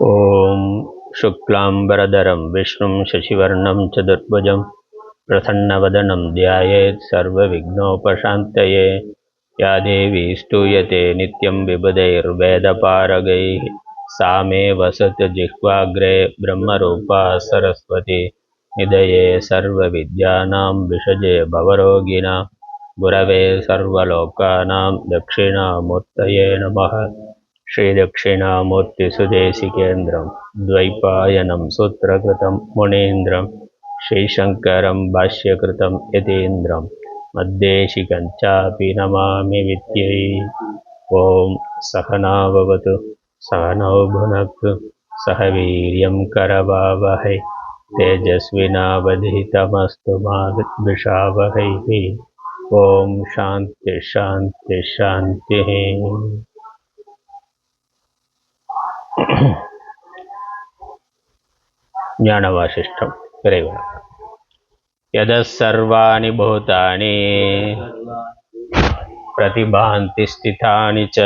ॐ शुक्लाम्बरधरं विष्णुं शशिवर्णं चतुर्भुजं प्रसन्नवदनं ध्यायेत् सर्वविघ्नोपशान्तये। या देवी स्तूयते नित्यं विबुधैर्वेदपारगैः सा मे वसतु जिह्वाग्रे ब्रह्मरूपा सरस्वती। निधये सर्वविद्यानां विषजे भवरोगिणां गुरवे सर्वलोकानां दक्षिणामूर्तये नमः। श्रीदक्षिणामूर्तिसुदेशिकेन्द्रं द्वैपायनं सूत्रकृतं मुनीन्द्रं श्रीशङ्करं भाष्यकृतं यतीन्द्रं मद्देशिकं चापि नमामि विद्यै। ॐ सहना भवतु सहनौ भुनक्तु सह वीर्यं करवावहै तेजस्विनावधीतमस्तु मा विद्विषावहैः। ॐ शान्ति शान्ति शान्तिः। ஞானவாசிஷ்டம் இறைவன். யதஸ் சர்வாணி பூதானி பிரதிபாந்தி ஸ்திதானி ச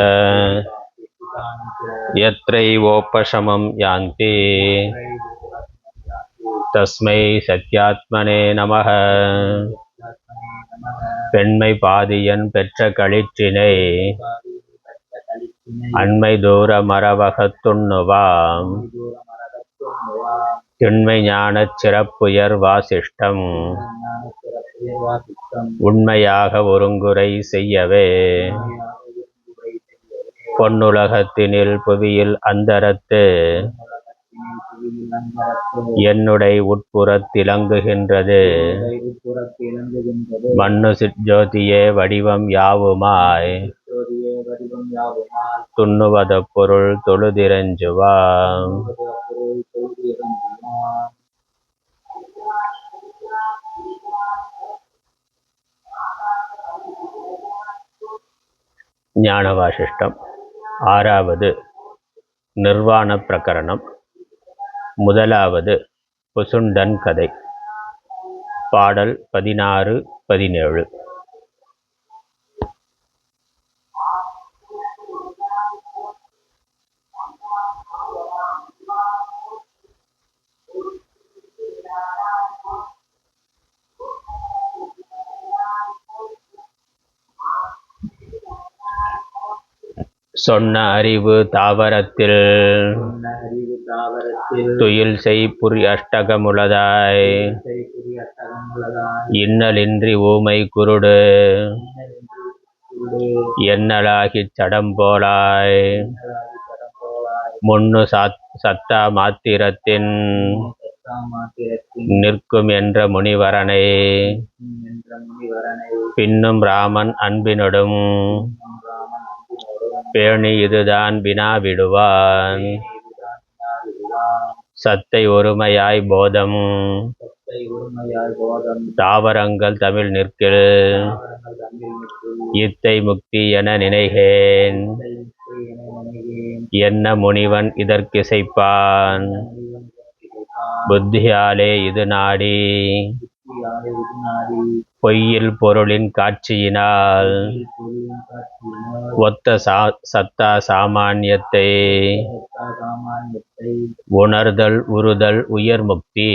யத்ரைவோபசமம் யாந்தி தஸ்மை சத்யாத்மனே நமः. பெண்மை பாதியன் பெற்ற களிற்றினை அண்மை தூர மரவகத் துண்ணுவாம் திண்மை ஞானச் சிறப்புயர் வாசிஷ்டம் உண்மையாக ஒருங்குரை செய்யவே. பொன்னுலகத்தினில் புவியில் அந்தரத்து என்னுடை உட்புறத்திலங்குகின்றது மண்ணு சிற்ஜோதியே வடிவம் யாவுமாய் துண்ணுவத பொருள் தொழுதிரஞ்சுவாம். ஞானவாசிஷ்டம் ஆறாவது நிர்வாண பிரகரணம். முதலாவது புசுண்டன் கதை. பாடல் 16, 17. சொன்ன அறிவு தாவரத்தில் துயில் செய் புரி அஷ்டகமுளதாய் இன்னலின்றி ஊமை குருடு என்னலாகிச் சடம்போலாய் முன்னு சத்தா மாத்திரத்தின் நிற்கும் என்ற முனிவரனை பின்னும் ராமன் அன்பினொடும் பேணி இதுதான் வினாவிடுவான். சத்தை ஒருமையாய் போதம் தாவரங்கள் தமிழ் நிற்கில் இத்தை முக்தி என நினைகேன் என்ன முனிவன் இதற்கிசைப்பான் புத்தியாலே இது நாடி பொய்யில் பொருளின் காட்சியினால் ஒத்த சத்தா சாமானியத்தை உணர்தல் உறுதல் உயர் முக்தி.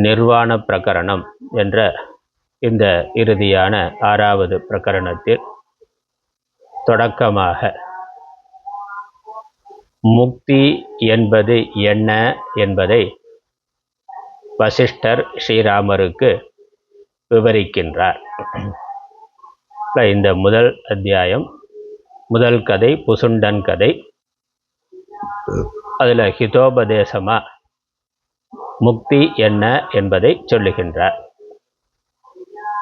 நிர்வாண பிரகரணம் என்ற இந்த இறுதியான 6வது பிரகரணத்தில் தொடக்கமாக முக்தி என்பது என்ன என்பதை வசிஷ்டர் ஸ்ரீராமருக்கு விவரிக்கின்றார். இந்த முதல் அத்தியாயம், முதல் கதை புசுண்டன் கதை. அதில் ஹிதோபதேசமா முக்தி என்ன என்பதை சொல்லுகின்றார்.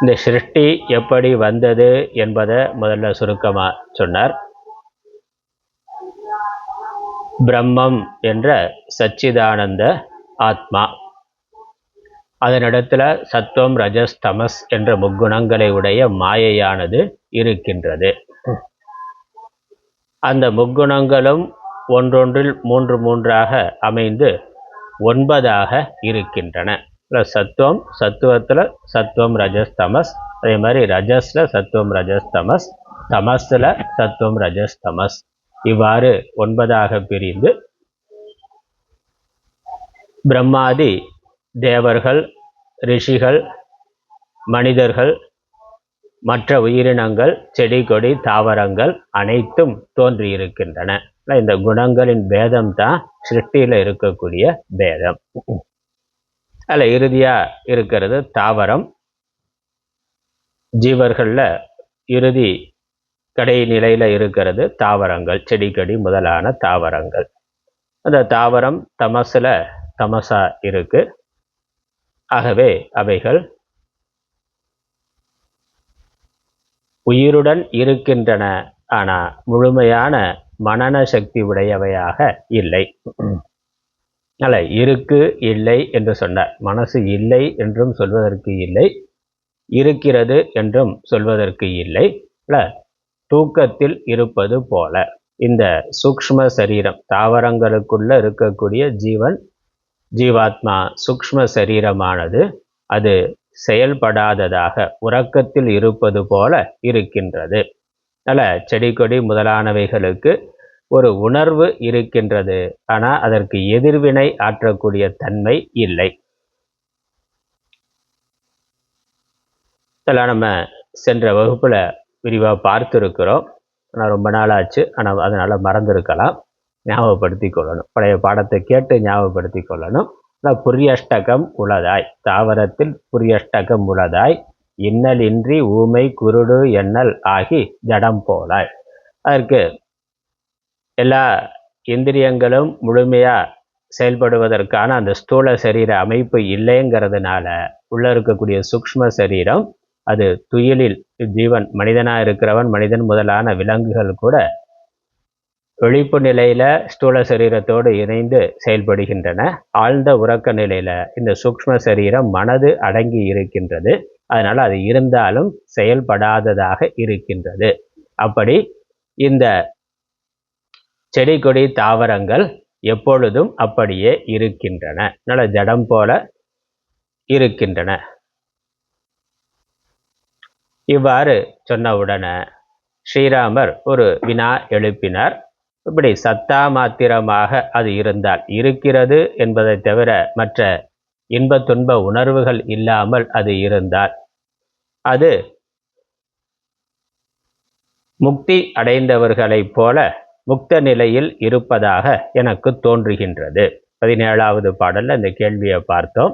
இந்த சிருஷ்டி எப்படி வந்தது என்பதை முதல்ல சுருக்கமாக சொன்னார். பிரம்மம் என்ற சச்சிதானந்த ஆத்மா, அதனிடத்துல சத்துவம் ரஜஸ் தமஸ் என்ற முக்குணங்களை உடைய மாயையானது இருக்கின்றது. அந்த முக்குணங்களும் ஒன்றொன்றில் மூன்று மூன்றாக அமைந்து 9ஆக இருக்கின்றன. சத்துவம், சத்துவத்தில் சத்துவம் ரஜஸ் தமஸ், அதே மாதிரி ரஜஸ்ல சத்துவம் ரஜஸ் தமஸ், தமஸ்ல சத்துவம் ரஜஸ் தமஸ், இவ்வாறு 9ஆக பிரிந்து பிரம்மாதி தேவர்கள், ரிஷிகள், மனிதர்கள், மற்ற உயிரினங்கள், செடி கொடி தாவரங்கள் அனைத்தும் தோன்றியிருக்கின்றன. இந்த குணங்களின் பேதம் தான் சிருஷ்டியில் இருக்கக்கூடிய பேதம். அதில் இறுதியாக இருக்கிறது தாவரம். ஜீவர்களில் இறுதி கடைநிலையில் இருக்கிறது தாவரங்கள், செடி கொடி முதலான தாவரங்கள். அந்த தாவரம் தமசில் தமசா இருக்கு. ஆகவே அவைகள் உயிருடன் இருக்கின்றன, ஆனால் முழுமையான மனன சக்தி உடையவையாக இல்லை. அல்ல, இருக்கு இல்லை என்று சொன்னார். மனசு இல்லை என்றும் சொல்வதற்கு இல்லை, இருக்கிறது என்றும் சொல்வதற்கு இல்லை. தூக்கத்தில் இருப்பது போல இந்த சூக்ஷ்ம சரீரம், தாவரங்களுக்குள்ள இருக்கக்கூடிய ஜீவாத்மா சூக்ஷ்ம சரீரமானது அது செயல்படாததாக உறக்கத்தில் இருப்பது போல இருக்கின்றது. செடி கொடி முதலானவைகளுக்கு ஒரு உணர்வு இருக்கின்றது, ஆனால் அதற்கு எதிர்வினை ஆற்றக்கூடிய தன்மை இல்லை. இதெல்லாம் நம்ம சென்ற வகுப்புல விரிவாக பார்த்துருக்கிறோம். ஆனால் ரொம்ப நாள் ஆச்சு, ஆனால் அதனால் மறந்துருக்கலாம். ஞாபகப்படுத்தி கொள்ளணும், பழைய பாடத்தை கேட்டு ஞாபகப்படுத்தி கொள்ளணும். புரியஷ்டகம் உளதாய், தாவரத்தில் புரியஷ்டகம் உளதாய், இன்னலின்றி ஊமை குருடு எண்ணல் ஆகி ஜடம் போலாய். அதற்கு எல்லா இந்திரியங்களும் முழுமையாக செயல்படுவதற்கான அந்த ஸ்தூல சரீர அமைப்பு இல்லைங்கிறதுனால உள்ள இருக்கக்கூடிய சூக்ஷ்ம சரீரம் அது துயிலில் ஜீவன், மனிதனாக இருக்கிறவன், மனிதன் முதலான விலங்குகள் கூட விழிப்பு நிலையில ஸ்தூல சரீரத்தோடு இணைந்து செயல்படுகின்றன. ஆழ்ந்த உறக்க நிலையில இந்த சூக்ஷ்ம சரீரம் மனது அடங்கி இருக்கின்றது. அதனால அது இருந்தாலும் செயல்படாததாக இருக்கின்றது. அப்படி இந்த செடி கொடி தாவரங்கள் எப்பொழுதும் அப்படியே இருக்கின்றன, நல்ல ஜடம் போல இருக்கின்றன. இவ்வாறு சொன்னவுடனே ஸ்ரீராமர் ஒரு வினா எழுப்பினார். இப்படி சத்தா மாத்திரமாக அது இருந்தால், இருக்கிறது என்பதை தவிர மற்ற இன்ப துன்ப உணர்வுகள் இல்லாமல் அது இருந்தால், அது முக்தி அடைந்தவர்களைப் போல முக்த நிலையில் இருப்பதாக எனக்கு தோன்றுகின்றது. 17வது பாடல்ல இந்த கேள்வியை பார்த்தோம்.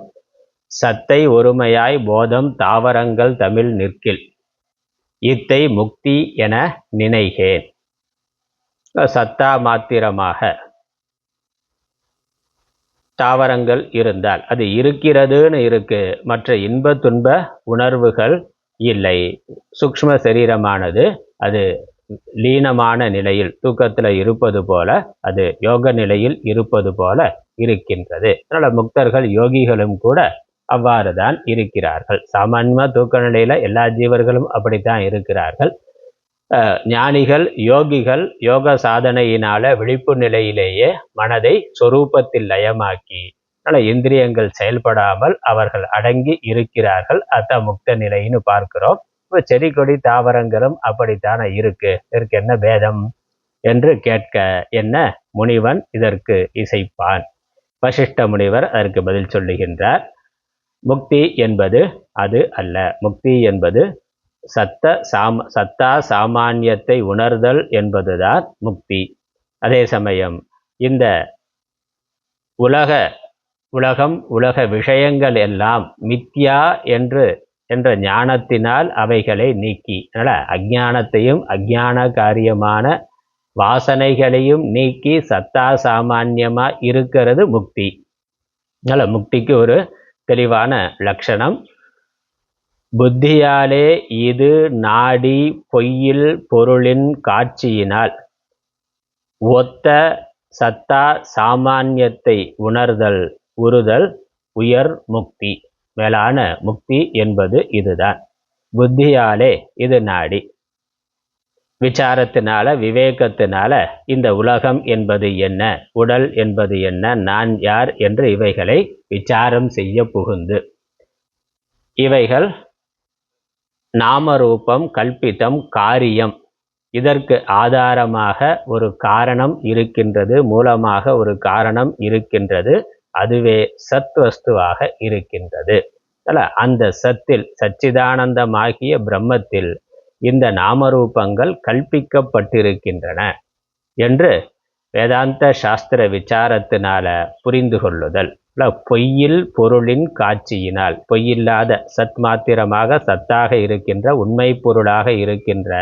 சத்தை ஒருமையாய் போதம் தாவரங்கள் தமிழ் நிற்கில், இத்தை முக்தி என நினைகேன். சத்தா மாத்திரமாக தாவரங்கள் இருந்தால், அது இருக்கிறதுன்னு இருக்கு, மற்ற இன்ப துன்ப உணர்வுகள் இல்லை. சூக்ஷ்ம சரீரமானது அது லீனமான நிலையில் தூக்கத்தில் இருப்பது போல, அது யோக நிலையில் இருப்பது போல இருக்கின்றது. அதனால முக்தர்கள் யோகிகளும் கூட அவ்வாறு தான் இருக்கிறார்கள். சாமான்யமாக தூக்க நிலையில எல்லா ஜீவர்களும் அப்படித்தான் இருக்கிறார்கள். ஞானிகள் யோகிகள் யோக சாதனையினால விழிப்பு நிலையிலேயே மனதை சொரூபத்தில் லயமாக்கி இந்திரியங்கள் செயல்படாமல் அவர்கள் அடங்கி இருக்கிறார்கள். அதான் முக்த நிலைன்னு பார்க்கிறோம். இப்போ செடி கொடி தாவரங்களும் அப்படித்தானே இருக்கு, இதற்கு என்ன பேதம் என்று கேட்க என்ன முனிவன் இதற்கு இசைப்பான். வசிஷ்ட முனிவர் அதற்கு பதில் சொல்லுகின்றார். முக்தி என்பது அது அல்ல. முக்தி என்பது சத்தா சாமானியத்தை உணர்தல் என்பதுதான் முக்தி. அதே சமயம் இந்த உலகம் உலக விஷயங்கள் எல்லாம் மித்யா என்ற ஞானத்தினால் அவைகளை நீக்கி, அஞ்ஞானத்தையும் அஞ்ஞான காரியமான வாசனைகளையும் நீக்கி சத்தா சாமான்யமா இருக்கிறது முக்தி. முக்திக்கு ஒரு தெளிவான லட்சணம், புத்தியாலே இது நாடி பொய்யில் பொருளின் காட்சியினால் ஒத்த சத்தா சாமான்யத்தை உணர்தல் உறுதல் உயர் முக்தி. மேலான முக்தி என்பது இதுதான். புத்தியாலே இது நாடி, விசாரத்தினால விவேகத்தினால இந்த உலகம் என்பது என்ன, உடல் என்பது என்ன, நான் யார் என்று இவைகளை விசாரம் செய்ய புகுந்து, இவைகள் நாமரூபம் கல்பிதம் காரியம், இதற்கு ஆதாரமாக ஒரு காரணம் இருக்கின்றது, மூலமாக ஒரு காரணம் இருக்கின்றது, அதுவே சத்வஸ்துவாக இருக்கின்றது. அந்த சத்தில் சச்சிதானந்தமாகிய பிரம்மத்தில் இந்த நாமரூபங்கள் கல்பிக்கப்பட்டிருக்கின்றன என்று வேதாந்த சாஸ்திர விசாரத்தினால புரிந்து கொள்ளுதல். பொய்யில் பொருளின் காட்சியினால், பொய்யில்லாத சத் மாத்திரமாக சத்தாக இருக்கின்ற உண்மை பொருளாக இருக்கின்ற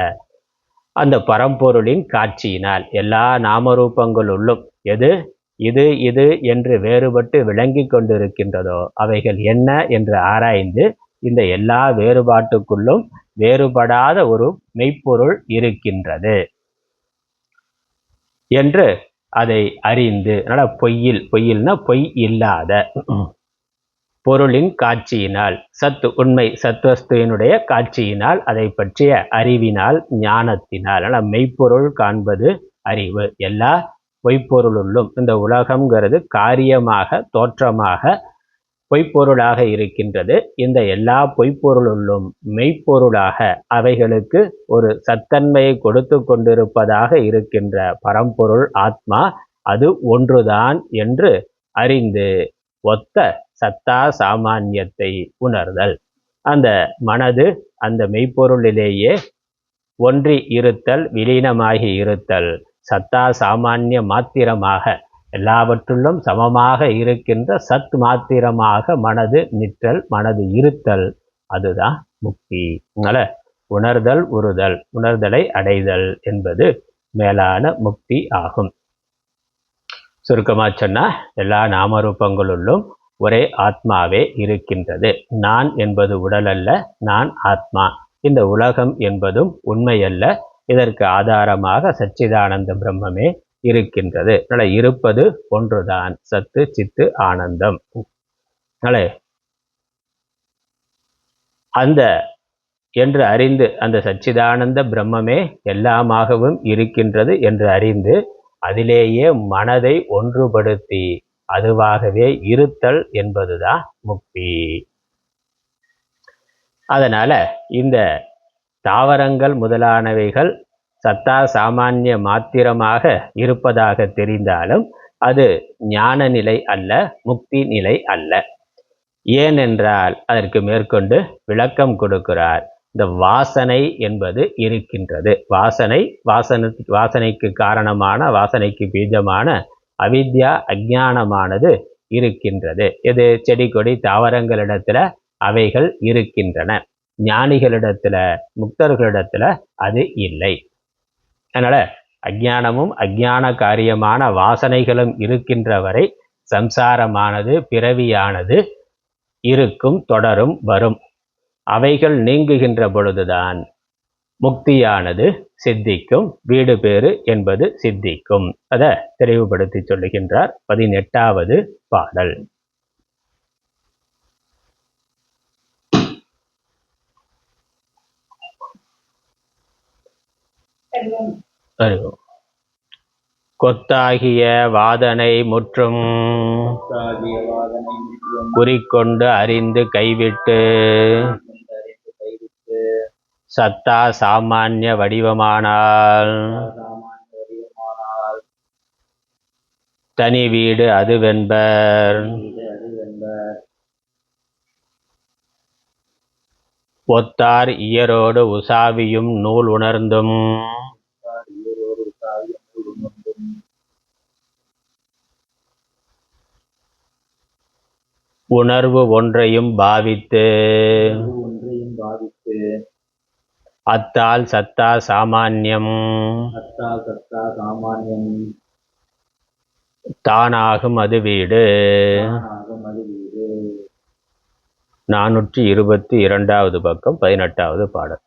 அந்த பரம்பொருளின் காட்சியினால் எல்லா நாமரூபங்களுள்ளும் எது இது இது என்று வேறுபட்டு விளங்கி கொண்டிருக்கின்றதோ அவைகள் என்ன என்று ஆராய்ந்து இந்த எல்லா வேறுபாட்டுக்குள்ளும் வேறுபடாத ஒரு மெய்ப்பொருள் இருக்கின்றது என்று அதை அறிந்து, பொய்யில்னா பொய் இல்லாத பொருளின் காட்சியினால், உண்மை சத்வஸ்துவினுடைய காட்சியினால், அதை பற்றிய அறிவினால், ஞானத்தினால், மெய்ப்பொருள் காண்பது அறிவு. எல்லா பொய்ப்பொருளுள்ளும் இந்த உலகம்ங்கிறது காரியமாக தோற்றமாக பொய்ப்பொருளாக இருக்கின்றது. இந்த எல்லா பொய்ப்பொருளுள்ளும் மெய்ப்பொருளாக அவைகளுக்கு ஒரு சத்தன்மையை கொடுத்து கொண்டிருப்பதாக இருக்கின்ற பரம்பொருள் ஆத்மா அது ஒன்றுதான் என்று அறிந்து ஒத்த சத்தா சாமானியத்தை உணர்தல். அந்த மனது அந்த மெய்ப்பொருளிலேயே ஒன்றி இருத்தல், விலீனமாகி இருத்தல், சத்தா சாமானிய மாத்திரமாக எல்லாவற்றுள்ளும் சமமாக இருக்கின்ற சத் மாத்திரமாக மனது நிற்றல், மனது இருத்தல், அதுதான் முக்தி. உணர்தல் உறுதல், உணர்தலை அடைதல் என்பது மேலான முக்தி ஆகும். சுருக்கமா சொன்னா எல்லா நாமரூபங்களுள்ளும் ஒரே ஆத்மாவே இருக்கின்றது. நான் என்பது உடல் அல்ல, நான் ஆத்மா. இந்த உலகம் என்பதும் உண்மையல்ல, இதற்கு ஆதாரமாக சச்சிதானந்த பிரம்மமே இருக்கின்றது. இருப்பது ஒன்றுதான், சத்து சித்து ஆனந்தம். அந்த என்று அறிந்து அந்த சச்சிதானந்த பிரம்மமே எல்லாமாகவும் இருக்கின்றது என்று அறிந்து அதிலேயே மனதை ஒன்றுபடுத்தி அதுவாகவே இருத்தல் என்பதுதான் முக்தி. அதனால இந்த தாவரங்கள் முதலானவைகள் சத்தா சாமானிய மாத்திரமாக இருப்பதாக தெரிந்தாலும் அது ஞான நிலை அல்ல, முக்தி நிலை அல்ல. ஏனென்றால் அதற்கு மேற்கொண்டு விளக்கம் கொடுக்கிறார். இந்த வாசனை என்பது இருக்கின்றது. வாசனைக்கு காரணமான, வாசனைக்கு பீஜமான அவித்யா அஞ்ஞானமானது இருக்கின்றது. இது செடி கொடி தாவரங்களிடத்துல அவைகள் இருக்கின்றன. ஞானிகளிடத்துல முக்தர்களிடத்துல அது இல்லை. அதனால அஞ்ஞானமும் அஞ்ஞான காரியமான வாசனைகளும் இருக்கின்ற வரை சம்சாரமானது, பிறவியானது இருக்கும், தொடரும், வரும். அவைகள் நீங்குகின்ற பொழுதுதான் முக்தியானது சித்திக்கும், வீடு பேறு என்பது சித்திக்கும். அதை தெளிவுபடுத்தி சொல்லுகின்றார் 18வது பாடல். கொத்தாகிய வாதனை முற்றும் குறிக்கொண்டு அறிந்து கைவிட்டு சத்தா சாமானிய வடிவமானால் தனி வீடு அதுவென்பர். ஒத்தார் இயரோடு உசாவியும் நூல் உணர்ந்தும் உணர்வு ஒன்றையும் பாவித்து அத்தால் சத்தா சாமான்யம் தானாகும் அது வீடு. 422வது பக்கம் 18வது பாடல்.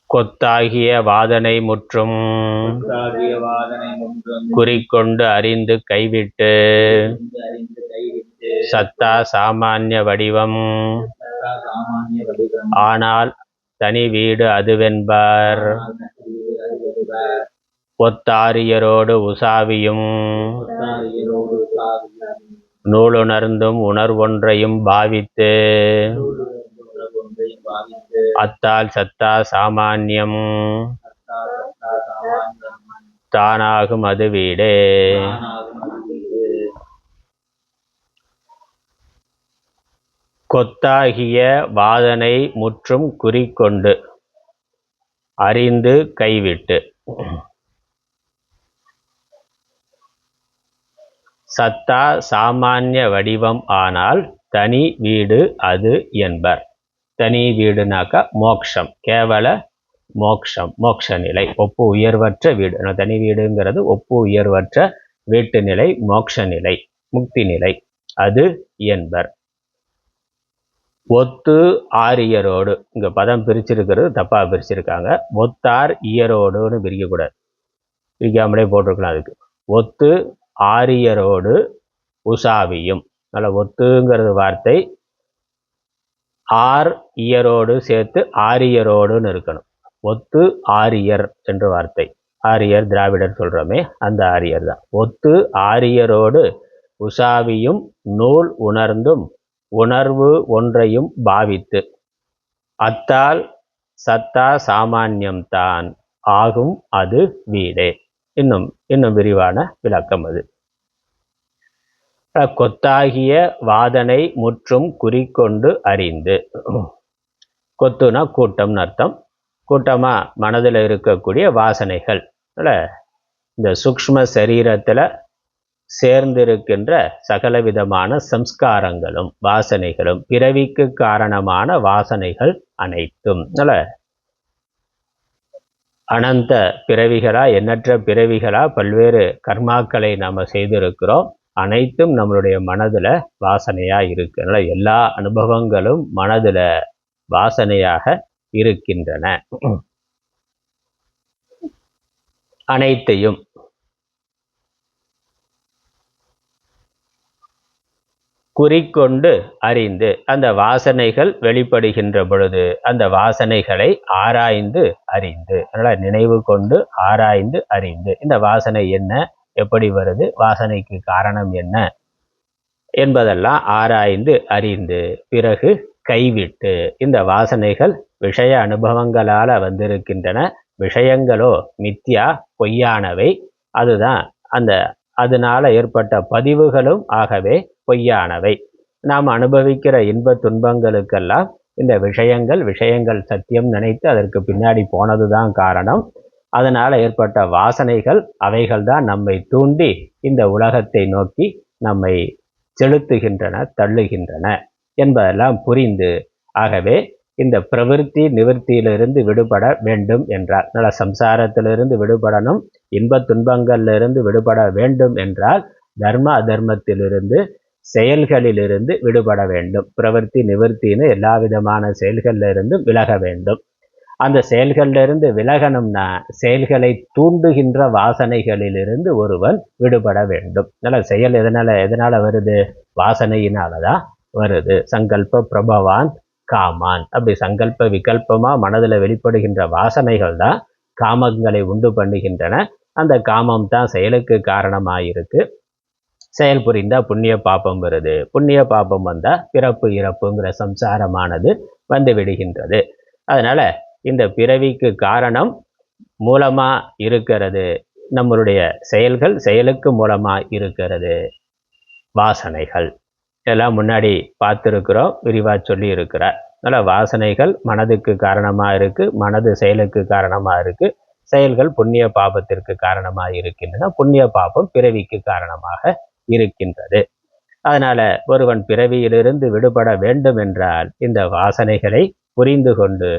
கொத்தாகிய வாதனை முற்றும் குறிக்கொண்டு அறிந்து கைவிட்டு சத்தா சாமானிய வடிவம் ஆனால் தனி வீடு அதுவென்பர். ஒத்தாரியரோடு உசாவியும் நூலுணர்ந்தும் உணர்வொன்றையும் பாவித்து அத்தால் சத்தா சாமான்யம் தானாகும் அது வீடே. கொத்தாகிய வாதனை முற்றும் குறிக்கொண்டு அறிந்து கைவிட்டு சத்தா சாமானிய வடிவம் ஆனால் தனி வீடு அது என்பர். தனி வீடுனாக்கா மோக்ஷம், கேவல மோக்ஷம், மோக்ஷ நிலை, ஒப்பு உயர்வற்ற வீடு. தனி வீடுங்கிறது ஒப்பு உயர்வற்ற வீட்டு நிலை, மோக்ஷ நிலை, முக்தி நிலை, அது என்பர். ஒத்து ஆரியரோடு, இங்க பதம் பிரிச்சிருக்கிறது தப்பா பிரிச்சிருக்காங்க. ஒத்தார் இயரோடுன்னு பிரிக்கக்கூடாது, பிரிக்காமலே போட்டிருக்கலாம். அதுக்கு ஒத்து ஆரியரோடு உசாவியும், நல்ல ஒத்துங்கிறது வார்த்தை ஆர் இயரோடு சேர்த்து ஆரியரோடுன்னு இருக்கணும். ஒத்து ஆரியர் என்ற வார்த்தை, ஆரியர் திராவிடர் சொல்றோமே அந்த ஆரியர் தான். ஒத்து ஆரியரோடு உசாவியும் நூல் உணர்ந்தும் உணர்வு ஒன்றையும் பாவித்து அத்தால் சத்தா சாமான்யம்தான் ஆகும் அது வீடே. இன்னும் விரிவான விளக்கம் அது. கொத்தாகிய வாதனை முற்றும் குறிக்கொண்டு அறிந்து, கொத்துனா கூட்டம்னு அர்த்தம். கூட்டமா மனதில் இருக்கக்கூடிய வாசனைகள், இந்த சூக்ஷ்ம சரீரத்தில் சேர்ந்திருக்கின்ற சகலவிதமான சம்ஸ்காரங்களும் வாசனைகளும் பிறவிக்கு காரணமான வாசனைகள் அனைத்தும் அனந்த பிறவிகளா, எண்ணற்ற பிறவிகளா பல்வேறு கர்மாக்களை நாம் செய்திருக்கிறோம். அனைத்தும் நம்மளுடைய மனதுல வாசனையா இருக்கு. அதனால எல்லா அனுபவங்களும் மனதுல வாசனையாக இருக்கின்றன. அனைத்தையும் குறிக்கொண்டு அறிந்து, அந்த வாசனைகள் வெளிப்படுகின்ற பொழுது அந்த வாசனைகளை ஆராய்ந்து அறிந்து, அதனால நினைவு கொண்டு ஆராய்ந்து அறிந்து, இந்த வாசனை என்ன, எப்படி வருது, வாசனைக்கு காரணம் என்ன என்பதெல்லாம் ஆராய்ந்து அறிந்து பிறகு கைவிட்டு, இந்த வாசனைகள் விஷய அனுபவங்களால வந்திருக்கின்றன, விஷயங்களோ மித்யா பொய்யானவை, அதுதான் அதனால ஏற்பட்ட பதிவுகளும் ஆகவே பொய்யானவை. நாம் அனுபவிக்கிற இன்ப துன்பங்களுக்கெல்லாம் இந்த விஷயங்கள் சத்தியம் நினைத்து அதற்கு பின்னாடி போனதுதான் காரணம். அதனால் ஏற்பட்ட வாசனைகள் அவைகள் தான் நம்மை தூண்டி இந்த உலகத்தை நோக்கி நம்மை செலுத்துகின்றன, தள்ளுகின்றன என்பதெல்லாம் புரிந்து, ஆகவே இந்த பிரவிற்த்தி நிவர்த்தியிலிருந்து விடுபட வேண்டும் என்றால், நல்ல சம்சாரத்திலிருந்து விடுபடணும், இன்ப துன்பங்களிலிருந்து விடுபட வேண்டும் என்றால் தர்ம அதர்மத்திலிருந்து செயல்களிலிருந்து விடுபட வேண்டும். பிரவிற்த்தி நிவர்த்தின்னு எல்லா விதமான செயல்களிலிருந்து விலக வேண்டும். அந்த செயல்களிலிருந்து விலகணும்னா செயல்களை தூண்டுகின்ற வாசனைகளிலிருந்து ஒருவன் விடுபட வேண்டும். செயல் எதனால வருது? வாசனையினாலதான் வருது. சங்கல்ப பிரபவான் காமான், அப்படி சங்கல்ப விகல்பமா மனதுல வெளிப்படுகின்ற வாசனைகள் தான் காமங்களை உண்டு பண்ணுகின்றன. அந்த காமம் தான் செயலுக்கு காரணமாயிருக்கு. செயல் புரிந்தா புண்ணிய பாபம் வருது, புண்ணிய பாபம் வந்தா பிறப்பு இறப்புங்கிற சம்சாரமானது வந்து விடுகின்றது. அதனால இந்த பிறவிக்கு காரணம் மூலமா இருக்கிறது நம்மளுடைய செயல்கள், செயலுக்கு மூலமா இருக்கிறது வாசனைகள். இதெல்லாம் முன்னாடி பார்த்துருக்குறோம், விரிவா சொல்லி இருக்கிறார். அதனால் வாசனைகள் மனதுக்கு காரணமா இருக்கு, மனது செயலுக்கு காரணமா இருக்கு, செயல்கள் புண்ணிய பாபத்திற்கு காரணமாக இருக்கின்றன, புண்ணிய பாபம் பிறவிக்கு காரணமாக இருக்கின்றது. அதனால ஒருவன் பிறவியிலிருந்து விடுபட வேண்டும் என்றால் இந்த வாசனைகளை புரிந்து கொண்டு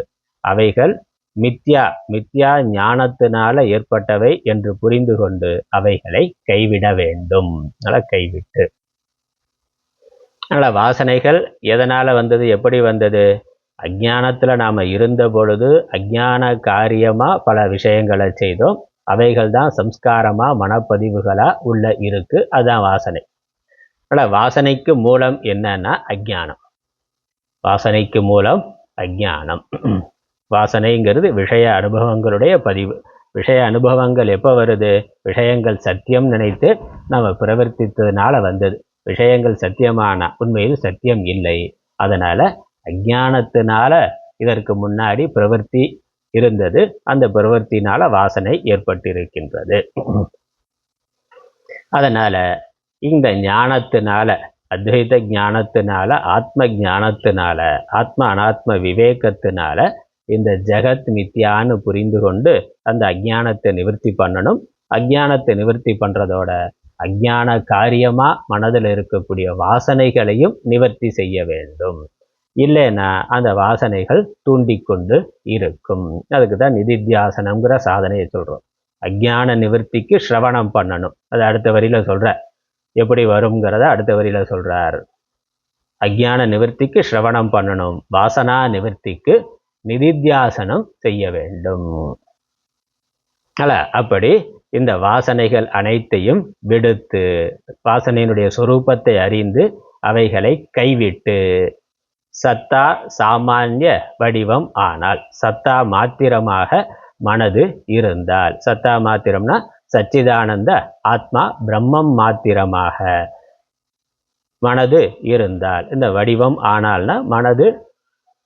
அவைகள் மித்யா மித்யா ஞானத்தினால ஏற்பட்டவை என்று புரிந்து கொண்டு அவைகளை கைவிட வேண்டும். கைவிட்டு, அதனால் வாசனைகள் எதனால் வந்தது, எப்படி வந்தது? அஞ்ஞானத்தில் நாம் இருந்த பொழுது அஞ்ஞான காரியமாக பல விஷயங்களை செய்தோம். அவைகள் தான் சம்ஸ்காரமாக மனப்பதிவுகளாக உள்ள இருக்கு. அதுதான் வாசனை. ஆனால் வாசனைக்கு மூலம் என்னன்னா அஞ்ஞானம். வாசனைக்கு மூலம் அஞ்ஞானம். வாசனைங்கிறது விஷய அனுபவங்களுடைய பதிவு. விஷய அனுபவங்கள் எப்போ வருது? விஷயங்கள் சத்தியம் நினைத்து நம்ம பிரவர்த்தித்ததுனால வந்தது. விஷயங்கள் சத்தியமான உண்மையில் சத்தியம் இல்லை. அதனால அஞ்ஞானத்தினால இதற்கு முன்னாடி பிரவர்த்தி இருந்தது. அந்த பிரவர்த்தினால வாசனை ஏற்பட்டிருக்கின்றது. அதனால இந்த ஞானத்தினால, அத்வைத ஞானத்தினால, ஆத்ம ஞானத்தினால, ஆத்ம அனாத்ம விவேகத்தினால இந்த ஜெகத் மித்யான்னு புரிந்து கொண்டு அந்த அஞ்ஞானத்தை நிவர்த்தி பண்ணணும். அஞ்ஞானத்தை நிவர்த்தி பண்றதோட அஞ்ஞான காரியமா மனதில் இருக்கக்கூடிய வாசனைகளையும் நிவர்த்தி செய்ய வேண்டும். இல்லைன்னா அந்த வாசனைகள் தூண்டிக்கொண்டு இருக்கும். அதுக்கு தான் நிதித்தியாசனம்ங்கிற சாதனையை சொல்றோம். அஞ்ஞான நிவர்த்திக்கு ஸ்ரவணம் பண்ணணும். அது அடுத்த வரியில சொல்ற. எப்படி வருங்கிறத அடுத்த வரியில சொல்றார். அஞ்ஞான நிவர்த்திக்கு ஸ்ரவணம் பண்ணணும், வாசனா நிவர்த்திக்கு நிதித்தியாசனம் செய்ய வேண்டும். அப்படி இந்த வாசனைகள் அனைத்தையும் விடுத்து வாசனையினுடைய சொரூபத்தை அறிந்து அவைகளை கைவிட்டு சத்தா சாமானிய வடிவம் ஆனால், சத்தா மாத்திரமாக மனது இருந்தால், சத்தா மாத்திரம்னா சச்சிதானந்த ஆத்மா பிரம்மம் மாத்திரமாக மனது இருந்தால், இந்த வடிவம் ஆனால்னா மனது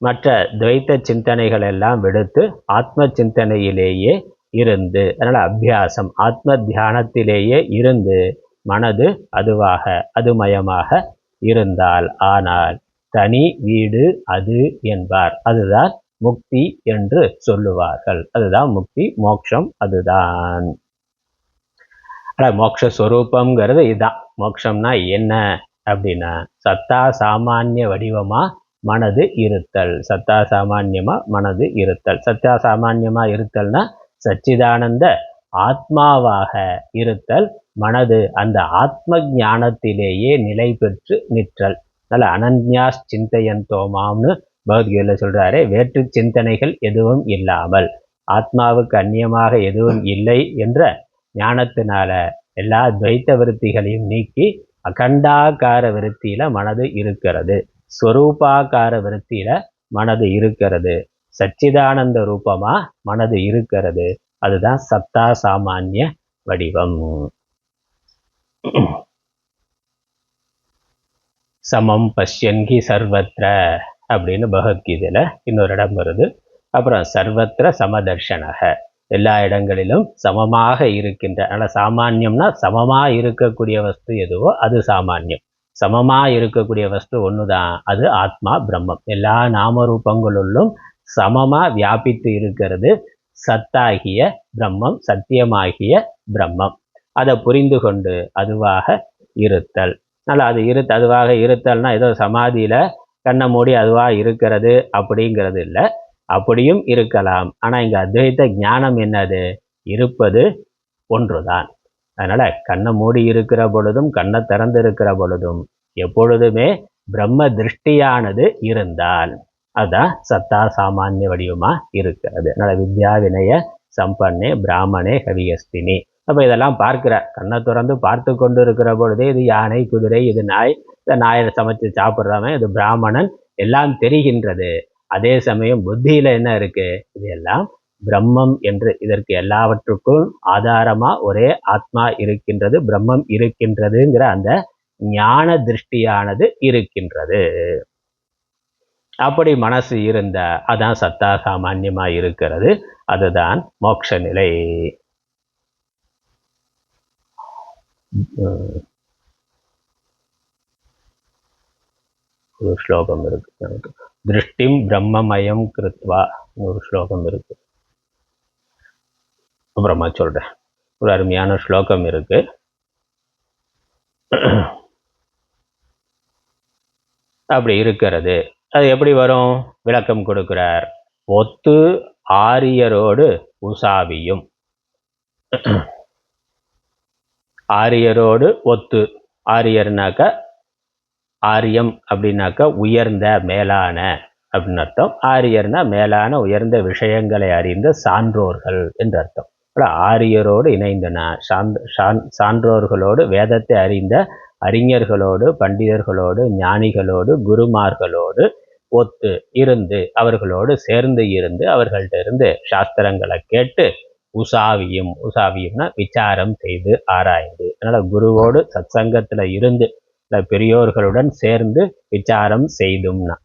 மற்ற துவைத்த சிந்தனைகள் எல்லாம் விடுத்து ஆத்ம சிந்தனையிலேயே இருந்து, அதனால அபியாசம் ஆத்ம தியானத்திலேயே இருந்து மனது அதுவாக அதுமயமாக இருந்தால், ஆனால் தனி வீடு அது என்பார். அதுதான் முக்தி என்று சொல்லுவார்கள். அதுதான் முக்தி, மோட்சம் அதுதான். மோட்சஸ்வரூபம்ங்கிறது இதுதான். மோட்சம்னா என்ன அப்படின்னா சத்தா சாமானிய வடிவமா மனது இருத்தல். சத்தா சாமான்யமா மனது இருத்தல். சத்தா சாமான்யமா இருத்தல்னா சச்சிதானந்த ஆத்மாவாக இருத்தல். மனது அந்த ஆத்ம ஞானத்திலேயே நிலை பெற்று நிற்றல். நல்ல அனன்யாஸ் சிந்தையந்தோமாம்னு பகவத்கீதையில சொல்றாரு. வேற்று சிந்தனைகள் எதுவும் இல்லாமல், ஆத்மாவுக்கு அந்நியமாக எதுவும் இல்லை என்ற ஞானத்தினால எல்லா துவைத்த விருத்திகளையும் நீக்கி அகண்டாகார விருத்தியில மனது இருக்கிறது. ஸ்வரூபாகார விருத்தியில மனது இருக்கிறது. சச்சிதானந்த ரூபமா மனது இருக்கிறது. அதுதான் சத்தா சாமானிய வடிவம். சமம் பஷ்யன்கி சர்வத்ர அப்படின்னு பகவத்கீதையில இன்னொரு இடம் வருது. அப்புறம் சர்வத்ர சமதர்ஷனக, எல்லா இடங்களிலும் சமமாக இருக்கின்ற. அதனால் சாமானியம்னா சமமாக இருக்கக்கூடிய வஸ்து எதுவோ அது சாமானியம். சமமாக இருக்கக்கூடிய வஸ்து ஒன்று தான், அது ஆத்மா பிரம்மம். எல்லா நாமரூபங்களுள்ளும் சமமாக வியாபித்து இருக்கிறது சத்தாகிய பிரம்மம், சத்தியமாகிய பிரம்மம். அதை புரிந்து கொண்டு அதுவாக இருத்தல். அதனால் அது அதுவாக இருத்தல்னா ஏதோ சமாதியில் கண்ணை மூடி அதுவாக இருக்கிறது அப்படிங்கிறது இல்லை. அப்படியும் இருக்கலாம். ஆனால் இங்கே அத்வைத ஞானம் என்னது? இருப்பது ஒன்றுதான். அதனால் கண்ணை மூடி இருக்கிற பொழுதும் கண்ணை திறந்து இருக்கிற பொழுதும் எப்பொழுதுமே பிரம்ம திருஷ்டியானது இருந்தால் அதுதான் சத்தா சாமானிய வடிவமாக இருக்கிறது. அதனால் வித்யா வினய சம்பன்னே பிராமணே கவியஸ்தினி. அப்போ இதெல்லாம் பார்க்கிறார். கண்ணை திறந்து பார்த்து கொண்டு இருக்கிற பொழுதே இது யானை, குதிரை, இது நாய், இந்த நாயை சமைச்சு சாப்பிட்றவன், இது பிராமணன் எல்லாம் தெரிகின்றது. அதே சமயம் புத்தியில என்ன இருக்கு? இது எல்லாம் பிரம்மம் என்று இதற்கு எல்லாவற்றுக்கும் ஆதாரமா ஒரே ஆத்மா இருக்கின்றது, பிரம்மம் இருக்கின்றதுங்கிற அந்த ஞான திருஷ்டியானது இருக்கின்றது. அப்படி மனசு இருந்த அதான் சத்தா சாமான்யமா இருக்கிறது, அதுதான் மோட்ச நிலை. ஒரு ஸ்லோகம் இருக்கு நமக்கு, திருஷ்டிம் பிரம்மமயம் கிருத்வா ஒரு ஸ்லோகம் இருக்கு, அப்புறமா சொல்றேன். ஒரு அருமையான ஸ்லோகம் இருக்கு. அப்படி இருக்கிறது. அது எப்படி வரும்? விளக்கம் கொடுக்கிறார். ஒத்து ஆரியரோடு உசாவியும். ஆரியரோடு ஒத்து, ஆரியர்னாக்க ஆரியம் அப்படின்னாக்க உயர்ந்த மேலான அப்படின்னு அர்த்தம். ஆரியர்னா மேலான உயர்ந்த விஷயங்களை அறிந்த சான்றோர்கள் என்று அர்த்தம். ஆரியரோடு இணைந்தன, சான்றோர்களோடு, வேதத்தை அறிந்த அறிஞர்களோடு, பண்டிதர்களோடு, ஞானிகளோடு, குருமார்களோடு ஒத்து இருந்து, அவர்களோடு சேர்ந்து இருந்து, அவர்கள்ட்ட இருந்து சாஸ்திரங்களை கேட்டு, உசாவியும், உசாவியும்னா விசாரம் செய்து ஆராய்ந்து. அதனால குருவோடு சத்சங்கத்துல இருந்து, பெரியோர்களுடன் சேர்ந்து விசாரம் செய்தும்னா.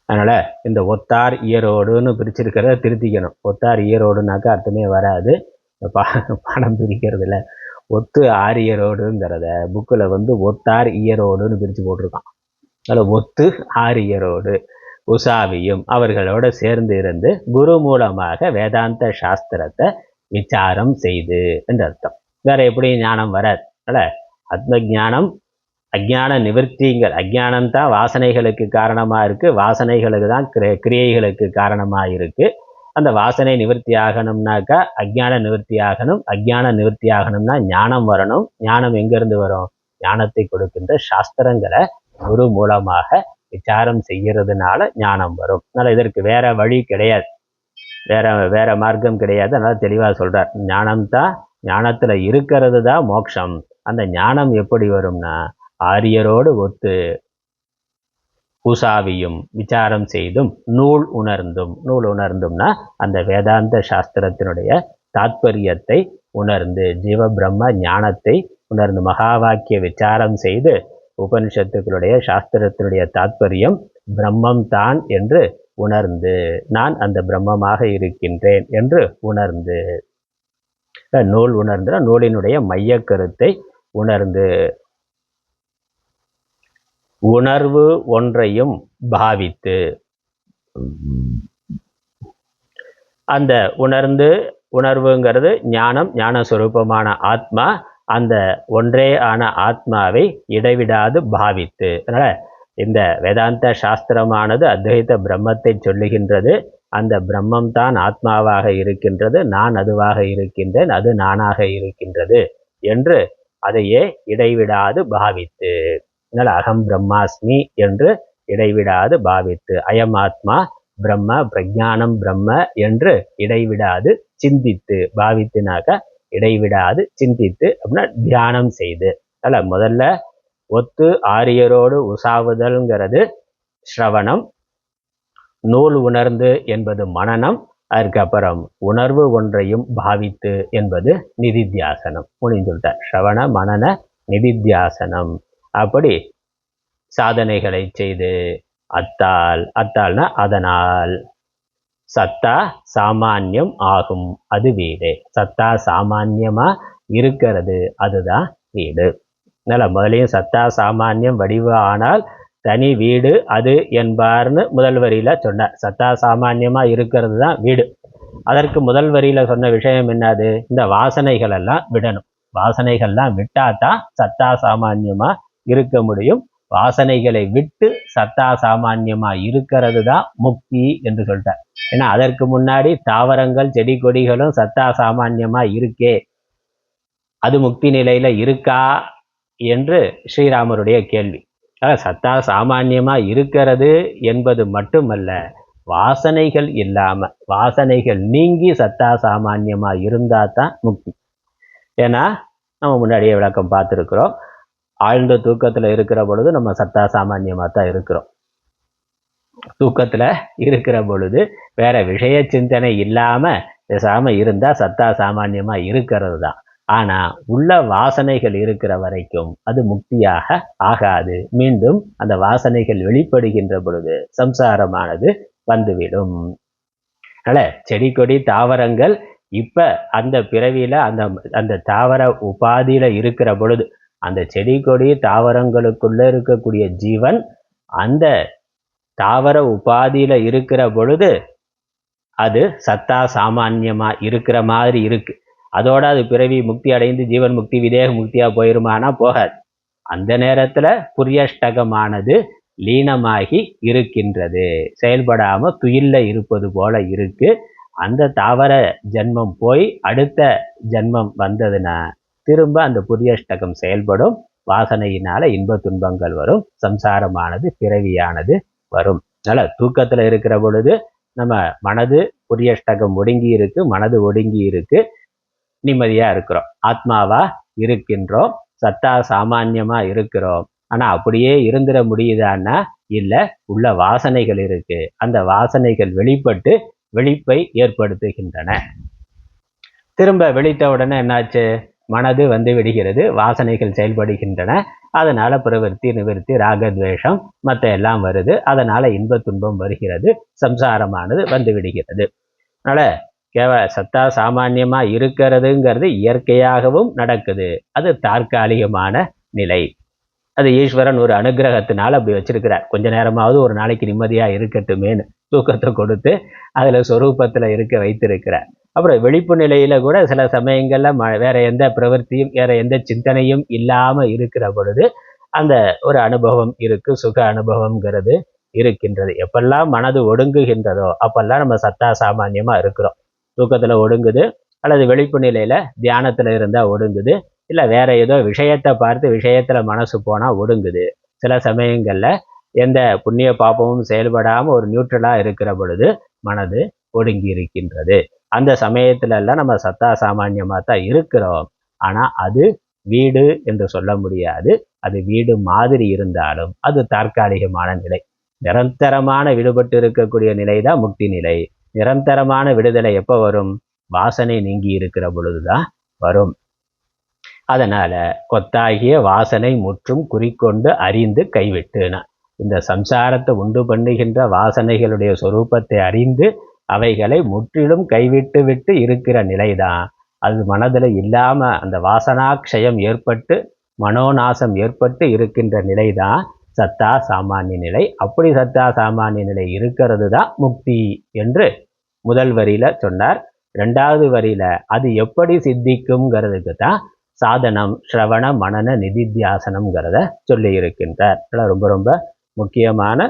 அதனால இந்த ஒத்தார் இயரோடுன்னு பிரிச்சிருக்கிறத திருத்திக்கணும். ஒத்தார் இயரோடுனாக்கா அர்த்தமே வராது, பாடம் பிரிக்கிறதுல. ஒத்து ஆரியரோடுங்கிறத புக்கில் ஒத்தார் இயரோடுன்னு பிரித்து போட்டிருக்கான். அதில் ஒத்து ஆரியரோடு உசாவியும் அவர்களோட சேர்ந்து இருந்து குரு மூலமாக வேதாந்த சாஸ்திரத்தை விசாரம் செய்து என்று அர்த்தம். வேற எப்படி ஞானம் வராது. அதனால் ஆத்ம ஜானம் அஜ்ஞான நிவர்த்திங்கிற, அஜ்ஞானம்தான் வாசனைகளுக்கு காரணமாக இருக்குது, வாசனைகளுக்கு தான் கிரியைகளுக்கு காரணமாக இருக்குது. அந்த வாசனை நிவர்த்தி ஆகணும்னாக்கா அஜ்ஞான நிவர்த்தி ஆகணும், அஜ்ஞான நிவர்த்தி ஆகணும்னா ஞானம் வரணும். ஞானம் எங்கேருந்து வரும்? ஞானத்தை கொடுக்கின்ற சாஸ்திரங்களை குரு மூலமாக விசாரம் செய்கிறதுனால ஞானம் வரும். அதனால் இதற்கு வேற வழி கிடையாது, வேற மார்க்கம் கிடையாது. அதனால தெளிவாக சொல்கிறார், ஞானம்தான், ஞானத்தில் இருக்கிறது தான் மோட்சம். அந்த ஞானம் எப்படி வரும்னா ஆரியரோடு ஒத்து உசாவியும் விசாரம் செய்தும் நூல் உணர்ந்தும். நூல் உணர்ந்தும்னா அந்த வேதாந்த சாஸ்திரத்தினுடைய தாத்பரியத்தை உணர்ந்து, ஜீவ பிரம்ம ஞானத்தை உணர்ந்து, மகா வாக்கிய விசாரம் செய்து, உபனிஷத்துக்களுடைய சாஸ்திரத்தினுடைய தாத்பரியம் பிரம்மம் தான் என்று உணர்ந்து, நான் அந்த பிரம்மமாக இருக்கின்றேன் என்று உணர்ந்து. நூல் உணர்ந்து நூலினுடைய மைய கருத்தை உணர்ந்து, உணர்வு ஒன்றையும் பாவித்து. அந்த உணர்ந்து, உணர்வுங்கிறது ஞானம், ஞானஸ்வரூபமான ஆத்மா. அந்த ஒன்றே ஆன ஆத்மாவை இடைவிடாது பாவித்து. அதனால இந்த வேதாந்த சாஸ்திரமானது அத்வைத பிரம்மத்தை சொல்லுகின்றது. அந்த பிரம்மம் தான் ஆத்மாவாக இருக்கின்றது, நான் அதுவாக இருக்கின்றேன், அது நானாக இருக்கின்றது என்று அதையே இடைவிடாது பாவித்து. அதனால் அகம் பிரம்மாஸ்மி என்று இடைவிடாது பாவித்து, அயம் ஆத்மா பிரம்ம பிரஜானம் பிரம்ம என்று இடைவிடாது சிந்தித்து. பாவித்துனாக்க இடைவிடாது சிந்தித்து அப்படின்னா தியானம் செய்து. அதில் முதல்ல ஒத்து ஆரியரோடு உசாவுதல்ங்கிறது ஸ்ரவணம், நூல் உணர்ந்து என்பது மனனம், அதுக்கப்புறம் உணர்வு ஒன்றையும் பாவித்து என்பது நிதித்தியாசனம். முடிந்துட்டார். ஸ்ரவண மனன நிதித்தியாசனம். அப்படி சாதனைகளை செய்து அத்தால்னா அதனால் சத்தா சாமானியம் ஆகும், அது வீடு. சத்தா சாமானியமா இருக்கிறது, அதுதான் வீடு. அதனால முதலையும் சத்தா சாமானியம் வடிவ ஆனால் தனி வீடு அது என்பார்னு முதல் வரியில சொன்னார். சத்தா சாமானியமா இருக்கிறது தான் வீடு. அதற்கு முதல் வரியில சொன்ன விஷயம் என்னது? இந்த வாசனைகள் எல்லாம் விடணும். வாசனைகள்லாம் விட்டாதான் சத்தா சாமானியமா இருக்க முடியும். வாசனைகளை விட்டு சத்தா சாமானியமா இருக்கிறது தான் முக்தி என்று சொல்லிட்டார். ஏன்னா அதற்கு முன்னாடி தாவரங்கள் செடி கொடிகளும் சத்தா சாமானியமா இருக்கே, அது முக்தி நிலையில இருக்கா என்று ஸ்ரீராமருடைய கேள்வி. சத்தா சாமானியமா இருக்கிறது என்பது மட்டுமல்ல, வாசனைகள் இல்லாம, வாசனைகள் நீங்கி சத்தா சாமானியமா இருந்தா தான் முக்தி. ஏன்னா நம்ம முன்னாடியே விளக்கம் பார்த்துருக்குறோம், ஆழ்ந்த தூக்கத்தில் இருக்கிற பொழுது நம்ம சத்தா சாமானியமாக தான் இருக்கிறோம். தூக்கத்துல இருக்கிற பொழுது வேற விஷய சிந்தனை இல்லாம பேசாம இருந்தா சத்தா சாமான்யமா இருக்கிறது தான். ஆனா உள்ள வாசனைகள் இருக்கிற வரைக்கும் அது முக்தியாக ஆகாது. மீண்டும் அந்த வாசனைகள் வெளிப்படுகின்ற பொழுது சம்சாரமானது வந்துவிடும். அதனால செடி கொடி தாவரங்கள் இப்ப அந்த பிறவியில அந்த அந்த தாவர உபாதியில இருக்கிற பொழுது அந்த செடி கொடி தாவரங்களுக்குள்ள இருக்கக்கூடிய ஜீவன் அந்த தாவர உபாதியில இருக்கிற பொழுது அது சத்தா சாமான்யமா இருக்கிற மாதிரி இருக்கு. அதோட அது பிறவி முக்தி அடைந்து ஜீவன் முக்தி விதேக முக்தியா போயிருமானா போகாது. அந்த நேரத்துல புரியஷ்டகமானது லீனமாகி இருக்கின்றது, செயல்படாம துயில்ல இருப்பது போல இருக்கு. அந்த தாவர ஜென்மம் போய் அடுத்த ஜென்மம் வந்ததுன்னா திரும்ப அந்த புரியஷ்டகம் செயல்படும். வாசனையினால இன்ப துன்பங்கள் வரும், சம்சாரமானது பிறவியானது வரும். அதனால தூக்கத்துல இருக்கிற பொழுது நம்ம மனது புரியஷ்டகம் ஒடுங்கி இருக்கு, மனது ஒடுங்கி இருக்கு, நிம்மதியா இருக்கிறோம், ஆத்மாவா இருக்கின்றோம், சத்தா சாமான்யமா இருக்கிறோம். ஆனா அப்படியே இருந்துட முடியுதான்னா இல்ல, உள்ள வாசனைகள் இருக்கு. அந்த வாசனைகள் வெளிப்பட்டு வெளிப்பை ஏற்படுத்துகின்றன. திரும்ப வெளித்த உடனே என்னாச்சு? மனது வந்து விடுகிறது, வாசனைகள் செயல்படுகின்றன. அதனால பிரவருத்தி நிவர்த்தி ராகத்வேஷம் மற்ற எல்லாம் வருது. அதனால இன்ப துன்பம் வருகிறது, சம்சாரமானது வந்து விடுகிறது. அதனால சத்தா சாமான்யமா இருக்கிறதுங்கிறது இயற்கையாகவும் நடக்குது. அது தற்காலிகமான நிலை. அது ஈஸ்வரன் ஒரு அனுகிரகத்தினால அப்படி வச்சிருக்கிறார். கொஞ்ச நேரமாவது ஒரு நாளைக்கு நிம்மதியா இருக்கட்டுமேனு தூக்கத்தை கொடுத்து அதுல சொரூபத்துல இருக்க வைத்திருக்கிறார். அப்புறம் விழிப்பு நிலையில கூட சில சமயங்கள்ல வேற எந்த பிரவர்த்தியும் வேற எந்த சிந்தனையும் இல்லாம இருக்கிற பொழுது அந்த ஒரு அனுபவம் இருக்கு, சுக அனுபவம்ங்கிறது இருக்கின்றது. எப்பெல்லாம் மனது ஒடுங்குகின்றதோ அப்பெல்லாம் நம்ம சத்தா சாமான்யமா இருக்கிறோம். தூக்கத்துல ஒடுங்குது, அல்லது விழிப்பு நிலையில தியானத்துல இருந்தா ஒடுங்குது, இல்லை வேற ஏதோ விஷயத்தை பார்த்து விஷயத்துல மனசு போனா ஒடுங்குது. சில சமயங்கள்ல எந்த புண்ணிய பாப்பமும் செயல்படாம ஒரு நியூட்ரலா இருக்கிற பொழுது மனது ஒடுங்கி இருக்கின்றது. அந்த சமயத்துல எல்லாம் நம்ம சத்தா சாமான்யமா தான் இருக்கிறோம். ஆனா அது வீடு என்று சொல்ல முடியாது. அது வீடு மாதிரி இருந்தாலும் அது தற்காலிகமான நிலை. நிரந்தரமான விடுபட்டு இருக்கக்கூடிய நிலை தான் முக்தி நிலை. நிரந்தரமான விடுதலை எப்போ வரும்? வாசனை நீங்கி இருக்கிற பொழுதுதான் வரும். அதனால கொத்தாகிய வாசனை முற்றும் குறிக்கொண்டு அறிந்து கைவிட்டுனா, இந்த சம்சாரத்தை உண்டு பண்ணுகின்ற வாசனைகளுடைய சொரூபத்தை அறிந்து அவைகளை முற்றிலும் கைவிட்டு விட்டு இருக்கிற நிலைதான். அது மனதில் இல்லாம அந்த வாசனாக்ஷயம் ஏற்பட்டு மனோநாசம் ஏற்பட்டு இருக்கின்ற நிலைதான் சத்தா சாமானிய நிலை. அப்படி சத்தா சாமானிய நிலை இருக்கிறது தான் முக்தி என்று முதல் வரியில சொன்னார். ரெண்டாவது வரியில அது எப்படி சித்திக்கும்ங்கிறதுக்கு தான் சாதனம் ஸ்ரவண மனன நிதித்தியாசனம்ங்கிறத சொல்லி இருக்கின்றார். ரொம்ப ரொம்ப முக்கியமான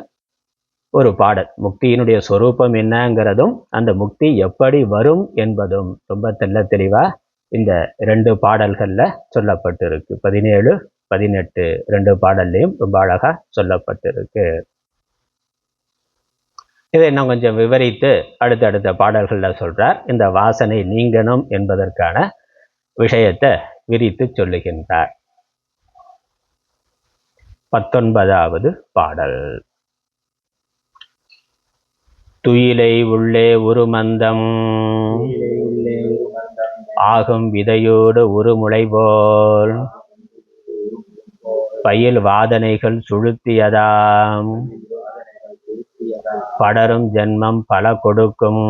ஒரு பாடல். முக்தியினுடைய சொரூபம் என்னங்கிறதும் அந்த முக்தி எப்படி வரும் என்பதும் ரொம்ப தெளிவா இந்த 2 பாடல்கள்ல சொல்லப்பட்டிருக்கு. 17, 18 2 பாடல்லையும் ரொம்ப அழகா சொல்லப்பட்டிருக்கு. இதை இன்னும் கொஞ்சம் விவரித்து அடுத்தடுத்த பாடல்கள்ல சொல்றார். இந்த வாசனை நீங்கணும் என்பதற்கான விஷயத்தை விரித்து சொல்லுகின்றார். 19வது பாடல். துயிலை உள்ளே உருமந்தம் ஆகும் விதையோடு உருமுளை போல் பயில் வாதனைகள் சுழுத்தியதாம் படரும் ஜென்மம் பல கொடுக்கும்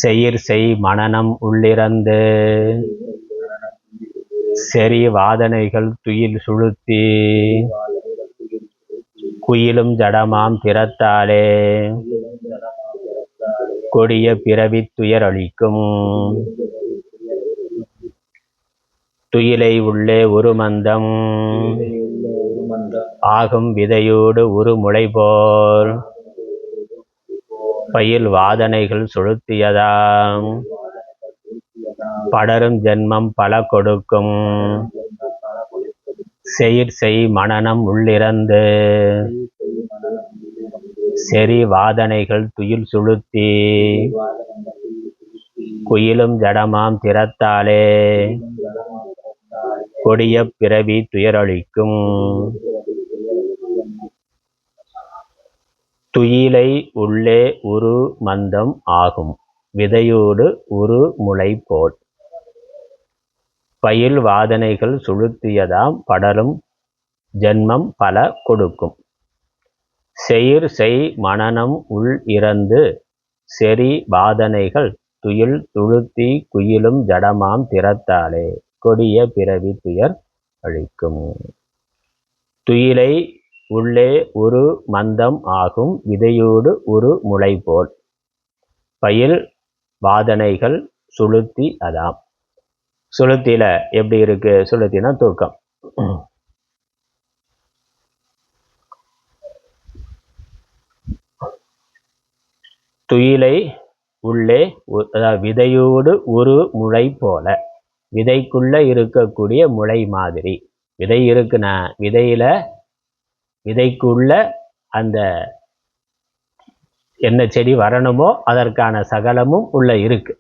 செயிர் செய் மனனம் உள்ளிறந்து செறி வாதனைகள் துயில் சுழுத்தி குயிலும் ஜடமாம் திறத்தாலே கொடிய பிறவி துயரளிக்கும் துயிலை உள்ளே ஒரு மந்தம் ஆகும் விதையோடு ஒரு முளை போல் பயில் வாதனைகள் சுழுத்தியதாம் படரும் ஜென்மம் பல கொடுக்கும் செயிர் செய் மனனம் உள்ளிறந்து செறி வாதனைகள் துயில் சுழுத்தி குயிலும் ஜடமாம் திறத்தாலே கொடிய பிறவி துயரளிக்கும். துயிலை உள்ளே உரு மந்தம் ஆகும் விதையோடு உரு முளை போல் பயில் வாதனைகள் சுழுத்தியதாம் படரும் ஜென்மம் பல கொடுக்கும் செயிர் செய் மனனம் உள் இறந்து செறி வாதனைகள் துயில் துழுத்தி குயிலும் ஜடமாம் திறத்தாலே கொடிய பிறவி துயர் அளிக்கும். துயிலை உள்ளே உரு மந்தம் ஆகும் விதையோடு உரு முளை போல் பயில் வாதனைகள் சுளுத்தி அதாம். சுளுத்தில எப்படி இருக்கு? சுளுத்தினா தூக்கம். துயிலை உள்ளே விதையோடு ஒரு முளை போல, விதைக்குள்ள இருக்கக்கூடிய முளை மாதிரி. விதை இருக்குன்னா விதைக்குள்ள அந்த என்ன செடி வரணுமோ அதற்கான சகலமும் உள்ள இருக்கு.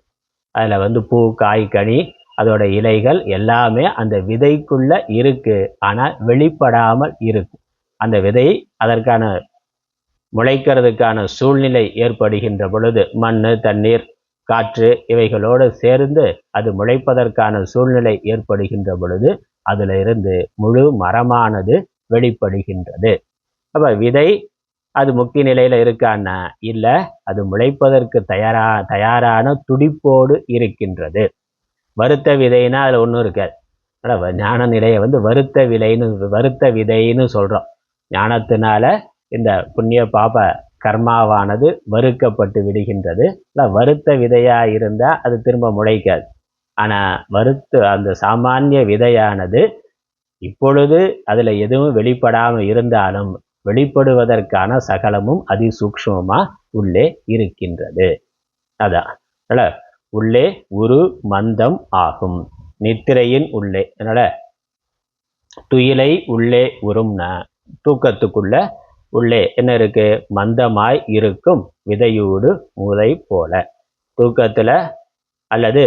அதில் பூ, காய், கனி, அதோட இலைகள் எல்லாமே அந்த விதைக்குள்ள இருக்கு. ஆனால் வெளிப்படாமல் இருக்கு. அந்த விதை அதற்கான முளைக்கிறதுக்கான சூழ்நிலை ஏற்படுகின்ற பொழுது மண், தண்ணீர், காற்று இவைகளோடு சேர்ந்து அது முளைப்பதற்கான சூழ்நிலை ஏற்படுகின்ற பொழுது அதுல இருந்து முழு மரமானது வெளிப்படுகின்றது. அப்ப விதை அது முக்கிய நிலையில இருக்கான்னா இல்ல, அது முளைப்பதற்கு தயாரான துடிப்போடு இருக்கின்றது. வருத்த விதைனா அதுல ஒன்றும் இருக்காது. ஞான நிலையை வருத்த விதைன்னு சொல்றோம். ஞானத்தினால இந்த புண்ணிய பாப கர்மாவானது வறுக்கப்பட்டு விடுகின்றது. வருத்த விதையா இருந்தா அது திரும்ப முளைக்காது. ஆனா அந்த சாமானிய விதையானது இப்பொழுது அதுல எதுவும் வெளிப்படாம இருந்தாலும் வெளிப்படுவதற்கான சகலமும் அதிசூக்ஷ்மமா உள்ளே இருக்கின்றது. அதான் உள்ளே உரு மந்தம் ஆகும், நித்திரையின் உள்ளே. அதனால துயிலை உள்ளே உரும்னா தூக்கத்துக்குள்ள உள்ளே என்ன இருக்கு? மந்தமாய் இருக்கும் விதையோடு முளை போல. தூக்கத்துல அல்லது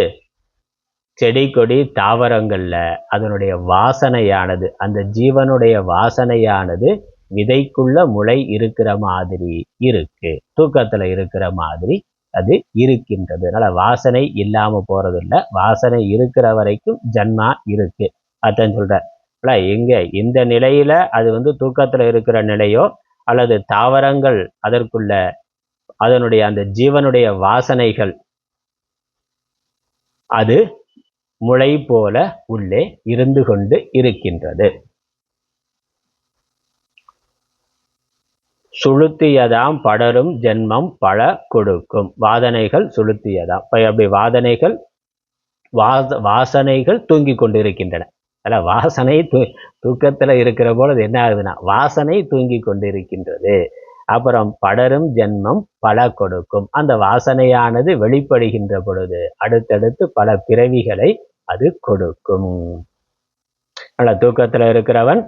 செடி கொடி தாவரங்கள்ல அதனுடைய வாசனையானது, அந்த ஜீவனுடைய வாசனையானது விதைக்குள்ள முளை இருக்கிற மாதிரி இருக்கு. தூக்கத்துல இருக்கிற மாதிரி அது இருக்கின்றது. அதனால வாசனை இல்லாம போறது இல்லை. வாசனை இருக்கிற வரைக்கும் ஜன்மா இருக்கு. அதான் சொல்ற. எங்க இந்த நிலையில அது தூக்கத்துல இருக்கிற நிலையோ அல்லது தாவரங்கள் அதற்குள்ள அதனுடைய அந்த ஜீவனுடைய வாசனைகள் அது முளை போல உள்ளே இருந்து கொண்டு இருக்கின்றது. சுளுத்தியதாம் படரும் ஜென்மம் பல கொடுக்கும். வாதனைகள் சுளுத்தியதாம். அப்படி வாசனைகள் தூங்கி கொண்டு இருக்கின்றன. வாசனை தூக்கத்துல இருக்கிற போல என்ன ஆகுதுன்னா வாசனை தூங்கி கொண்டிருக்கின்றது. அப்புறம் படரும் ஜென்மம் பல கொடுக்கும். அந்த வாசனையானது வெளிப்படுகின்ற பொழுது அடுத்தடுத்து பல பிறவிகளை அது கொடுக்கும். தூக்கத்துல இருக்கிறவன்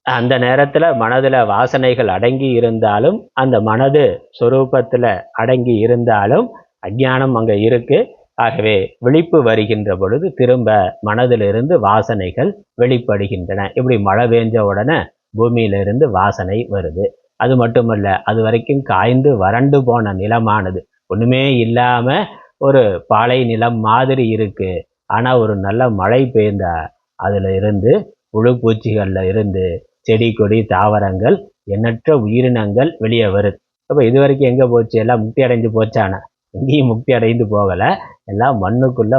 அந்த நேரத்துல மனதுல வாசனைகள் அடங்கி இருந்தாலும், அந்த மனது சொரூபத்துல அடங்கி இருந்தாலும் அஞ்ஞானம் அங்க இருக்கு. ஆகவே விழிப்பு வருகின்ற பொழுது திரும்ப மனதிலிருந்து வாசனைகள் வெளிப்படுகின்றன. இப்படி மழை பெஞ்ச உடனே பூமியிலிருந்து வாசனை வருது. அது மட்டுமல்ல, அது வரைக்கும் காய்ந்து வறண்டு போன நிலமானது ஒண்ணுமே இல்லாம ஒரு பாலை நிலம் மாதிரி இருக்கு. ஆனா ஒரு நல்ல மழை பெய்ந்தா அதுல இருந்து புழு பூச்சிகள்ல இருந்து செடி கொடி தாவரங்கள் எண்ணற்ற உயிரினங்கள் வெளியே வருது. அப்ப இது வரைக்கும் எங்க போச்சு? எல்லாம் முக்தி அடைஞ்சு போச்சானா? எங்கேயும் முக்தி அடைந்து போகல. எல்லாம் மண்ணுக்குள்ள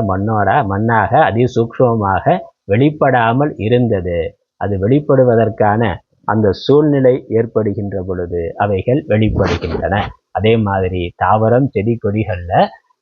மண்ணாக அதிசூக்ஷ்மமாக வெளிப்படாமல் இருந்தது. அது வெளிப்படுவதற்கான அந்த சூழ்நிலை ஏற்படுகின்ற பொழுது அவைகள் வெளிப்படுகின்றன. அதே மாதிரி தாவரம் செடி கொடிகள்ல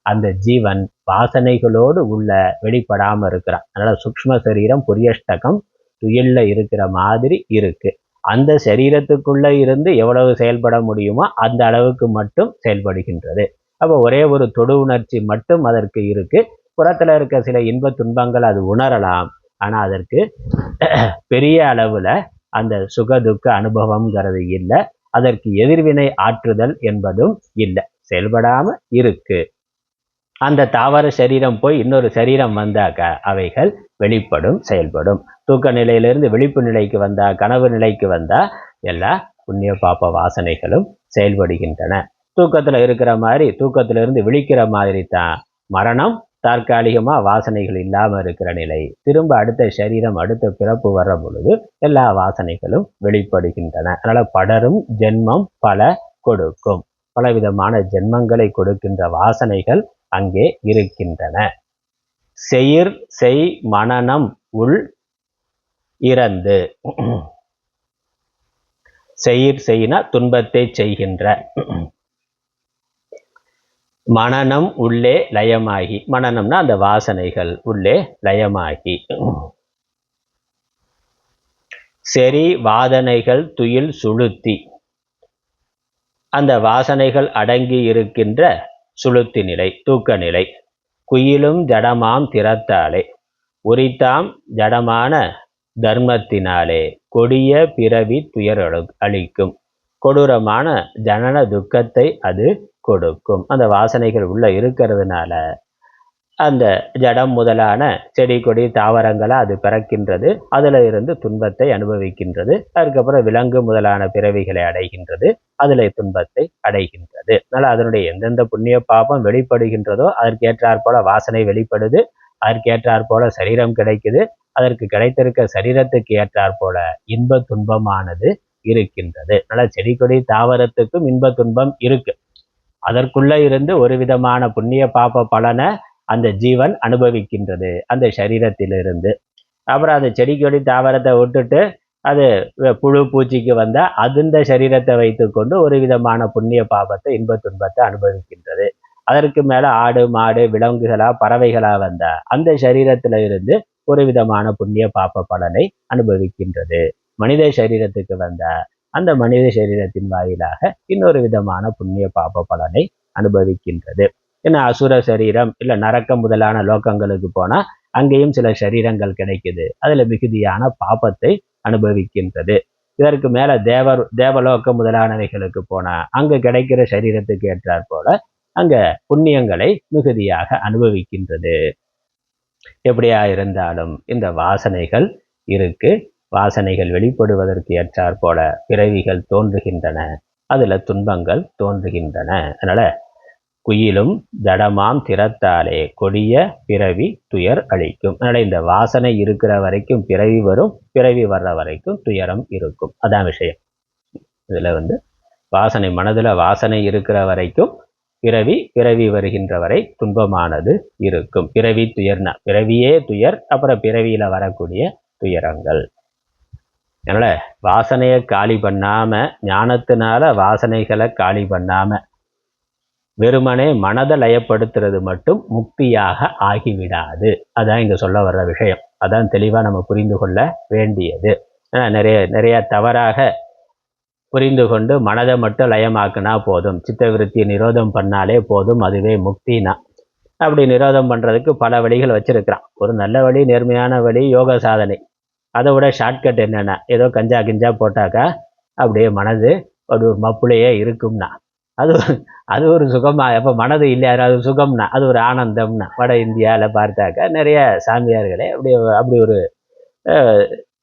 அந்த ஜீவன் வாசனைகளோடு உள்ள வெளிப்படாம இருக்கிறான். அதனால சூக்ஷ்ம சரீரம் புரியஷ்டகம் துயில்ல இருக்கிற மாதிரி இருக்கு. அந்த சரீரத்துக்குள்ள இருந்து எவ்வளவு செயல்பட முடியுமோ அந்த அளவுக்கு மட்டும் செயல்படுகின்றது. அப்போ ஒரே ஒரு தொடு உணர்ச்சி மட்டும் அதற்கு இருக்கு. புறத்துல இருக்க சில இன்ப துன்பங்கள் அது உணரலாம். ஆனா அதற்கு பெரிய அளவுல அந்த சுக துக்க அனுபவம்ங்கிறது இல்லை. அதற்கு எதிர்வினை ஆற்றுதல் என்பதும் இல்லை. செயல்படாம இருக்கு. அந்த தாவர சரீரம் போய் இன்னொரு சரீரம் வந்தாக்க அவைகள் வெளிப்படும், செயல்படும். தூக்க நிலையிலிருந்து விழிப்பு நிலைக்கு வந்தா, கனவு நிலைக்கு வந்தா எல்லாம் புண்ணிய பாப்ப வாசனைகளும் செயல்படுகின்றன. தூக்கத்துல இருக்கிற மாதிரி, தூக்கத்திலிருந்து விழிக்கிற மாதிரி தான் மரணம் தற்காலிகமா வாசனைகள் இல்லாம இருக்கிற நிலை. திரும்ப அடுத்த சரீரம், அடுத்த பிறப்பு வர்ற பொழுது எல்லா வாசனைகளும் வெளிப்படுகின்றன. அதனால படரும் ஜென்மம் பல கொடுக்கும். பலவிதமான ஜென்மங்களை கொடுக்கின்ற வாசனைகள் அங்கே இருக்கின்றன. செயிர் செய் மனனம் உள் இறந்து. செயிர் செய்னா துன்பத்தை செய்கின்ற, மனனம் உள்ளே லயமாகி, மனனம்னா அந்த வாசனைகள் உள்ளே லயமாகி. செறி வாதனைகள் துயில் சுளுத்தி, அந்த வாசனைகள் அடங்கி இருக்கின்ற சுளுத்தி நிலை, தூக்க நிலை. குயிலும் ஜடமாம் திறத்தாலே, உரித்தாம் ஜடமான தர்மத்தினாலே கொடிய பிறவி துயர் அளிக்கும். கொடூரமான ஜனன துக்கத்தை அது கொடுக்கும். அந்த வாசனைகள் உள்ள இருக்கிறதுனால அந்த ஜடம் முதலான செடி கொடி தாவரங்களை அது பிறக்கின்றது. அதுல இருந்து துன்பத்தை அனுபவிக்கின்றது. அதுக்கப்புறம் விலங்கு முதலான பிறவிகளை அடைகின்றது. அதுல துன்பத்தை அடைகின்றது. அதனால அதனுடைய எந்தெந்த புண்ணிய பாபம் வெளிப்படுகின்றதோ அதற்கேற்றாற் போல வாசனை வெளிப்படுது. அதற்கேற்றாற் போல சரீரம் கிடைக்குது. அதற்கு கிடைத்திருக்க சரீரத்துக்கு ஏற்றாற் போல இன்ப துன்பமானது இருக்கின்றது. அதனால செடி கொடி தாவரத்துக்கும் இன்ப துன்பம் இருக்கு. அதற்குள்ள இருந்து ஒரு விதமான புண்ணிய பாப பலனை அந்த ஜீவன் அனுபவிக்கின்றது அந்த சரீரத்திலிருந்து. அப்புறம் அந்த செடி கொடி தாவரத்தை விட்டுட்டு அது புழு பூச்சிக்கு வந்தா அந்த சரீரத்தை வைத்துக்கொண்டு ஒரு விதமான புண்ணிய பாபத்தை இன்ப துன்பத்தை அனுபவிக்கின்றது. அதற்கு மேல ஆடு மாடு விலங்குகளா பறவைகளா வந்தா அந்த சரீரத்துல இருந்து ஒரு விதமான புண்ணிய பாப பலனை அனுபவிக்கின்றது. மனித சரீரத்துக்கு வந்தா அந்த மனித சரீரத்தின் வாயிலாக இன்னொரு விதமான புண்ணிய பாப பலனை அனுபவிக்கின்றது. ஏன்னா அசுர சரீரம் இல்ல நரக்கம் முதலான லோகங்களுக்கு போனா அங்கேயும் சில சரீரங்கள் கிடைக்குது. அதுல மிகுதியான பாபத்தை அனுபவிக்கின்றது. இதற்கு மேல தேவலோகம் முதலானவைகளுக்கு போனா அங்க கிடைக்கிற சரீரத்துக்கு ஏற்றாற் போல அங்க புண்ணியங்களை மிகுதியாக அனுபவிக்கின்றது. எப்படியா இருந்தாலும் இந்த வாசனைகள் இருக்கு. வாசனைகள் வெளிப்படுவதற்கு ஏற்றாற் போல பிறவிகள் தோன்றுகின்றன. அதுல துன்பங்கள் தோன்றுகின்றன. அதனால குயிலும் ஜடமாம் திறத்தாலே கொடிய பிறவி துயர் அளிக்கும். அதனால இந்த வாசனை இருக்கிற வரைக்கும் பிறவி வரும். பிறவி வர்ற வரைக்கும் துயரம் இருக்கும். அதான் விஷயம். இதுல வாசனை, மனதுல வாசனை இருக்கிற வரைக்கும் பிறவி, பிறவி வருகின்ற வரை துன்பமானது இருக்கும். பிறவி துயர்னா பிறவியே துயர், அப்புறம் பிறவியில வரக்கூடிய துயரங்கள். அதனால வாசனையை காலி பண்ணாம, ஞானத்தினால வாசனைகளை காலி பண்ணாம வெறுமனே மனதை லயப்படுத்துறது மட்டும் முக்தியாக ஆகிவிடாது. அதான் இங்க சொல்ல வர்ற விஷயம். அதான் தெளிவா நம்ம புரிந்து கொள்ள வேண்டியது. நிறைய தவறாக புரிந்து கொண்டு மனதை மட்டும் லயமாக்குனா போதும், சித்த விருத்தியை நிரோதம் பண்ணாலே போதும், அதுவே முக்தினா. அப்படி நிரோதம் பண்றதுக்கு பல வழிகள் வச்சிருக்கிறான். ஒரு நல்ல வழி, நேர்மையான வழி யோக சாதனை. அதை விட ஷார்ட்கட் என்னன்னா, ஏதோ கஞ்சா கிஞ்சா போட்டாக்கா அப்படியே மனது ஒரு மப்புளையே இருக்கும்னா அது ஒரு சுகமா. எப்போ மனது இல்லை, அது சுகம்னா அது ஒரு ஆனந்தம்னா. வட இந்தியாவில் பார்த்தாக்கா நிறைய சாமியார்களே அப்படி ஒரு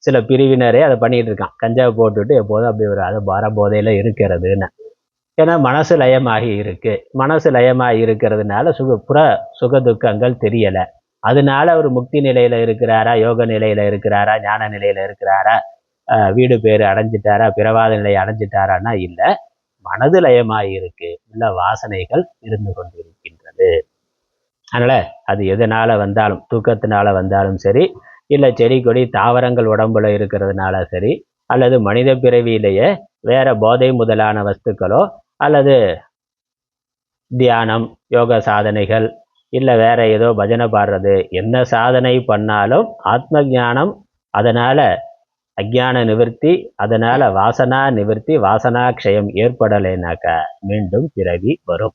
சில பிரிவினரே அதை பண்ணிட்டு இருக்கான். கஞ்சா போட்டுட்டு எப்போதும் அப்படி ஒரு அது வர போதையில இருக்கிறதுன்னு. ஏன்னா மனசு லயமாகி இருக்கு. மனசு லயமாகி இருக்கிறதுனால புற சுக துக்கங்கள் தெரியல. அதனால அவர் முக்தி நிலையில இருக்கிறாரா, யோக நிலையில இருக்கிறாரா, ஞான நிலையில இருக்கிறாரா, வீடு பேரு அடைஞ்சிட்டாரா, பிறவாத நிலையை அடைஞ்சிட்டாரான்னா இல்லை. மனது லயமாகி இருக்கு. உள்ள வாசனைகள் இருந்து கொண்டு இருக்கின்றது. அதனால அது எதனால வந்தாலும், தூக்கத்தினால வந்தாலும் சரி, இல்லை செடி கொடி தாவரங்கள் உடம்புல இருக்கிறதுனால சரி, அல்லது மனித பிறவியிலேயே வேற போதை முதலான வஸ்துக்களோ, அல்லது தியானம் யோக சாதனைகள், இல்லை வேற ஏதோ பஜனை பாடுறது, என்ன சாதனை பண்ணாலும் ஆத்ம ஞானம், அதனால அஜ்ஞான நிவர்த்தி, அதனால வாசனா நிவர்த்தி, வாசனாக்ஷயம் ஏற்படலைனாக்கா மீண்டும் பிறவி வரும்.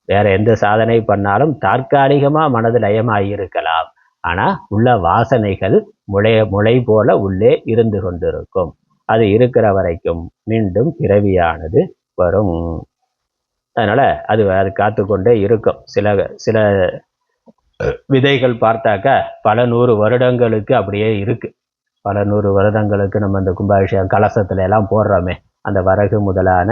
வேற எந்த சாதனை பண்ணாலும் தற்காலிகமா மனது லயமாயிருக்கலாம். ஆனா உள்ள வாசனைகள் முளை போல உள்ளே இருந்து கொண்டிருக்கும். அது இருக்கிற வரைக்கும் மீண்டும் பிறவியானது வரும். அதனால அது காத்து கொண்டே இருக்கும். சில விதைகள் பார்த்தாக்கா பல 100 வருடங்களுக்கு அப்படியே இருக்கு. பல 100 வருடங்களுக்கு நம்ம இந்த கும்பாபிஷேகம் கலசத்துல எல்லாம் போடுறோமே, அந்த வரகு முதலான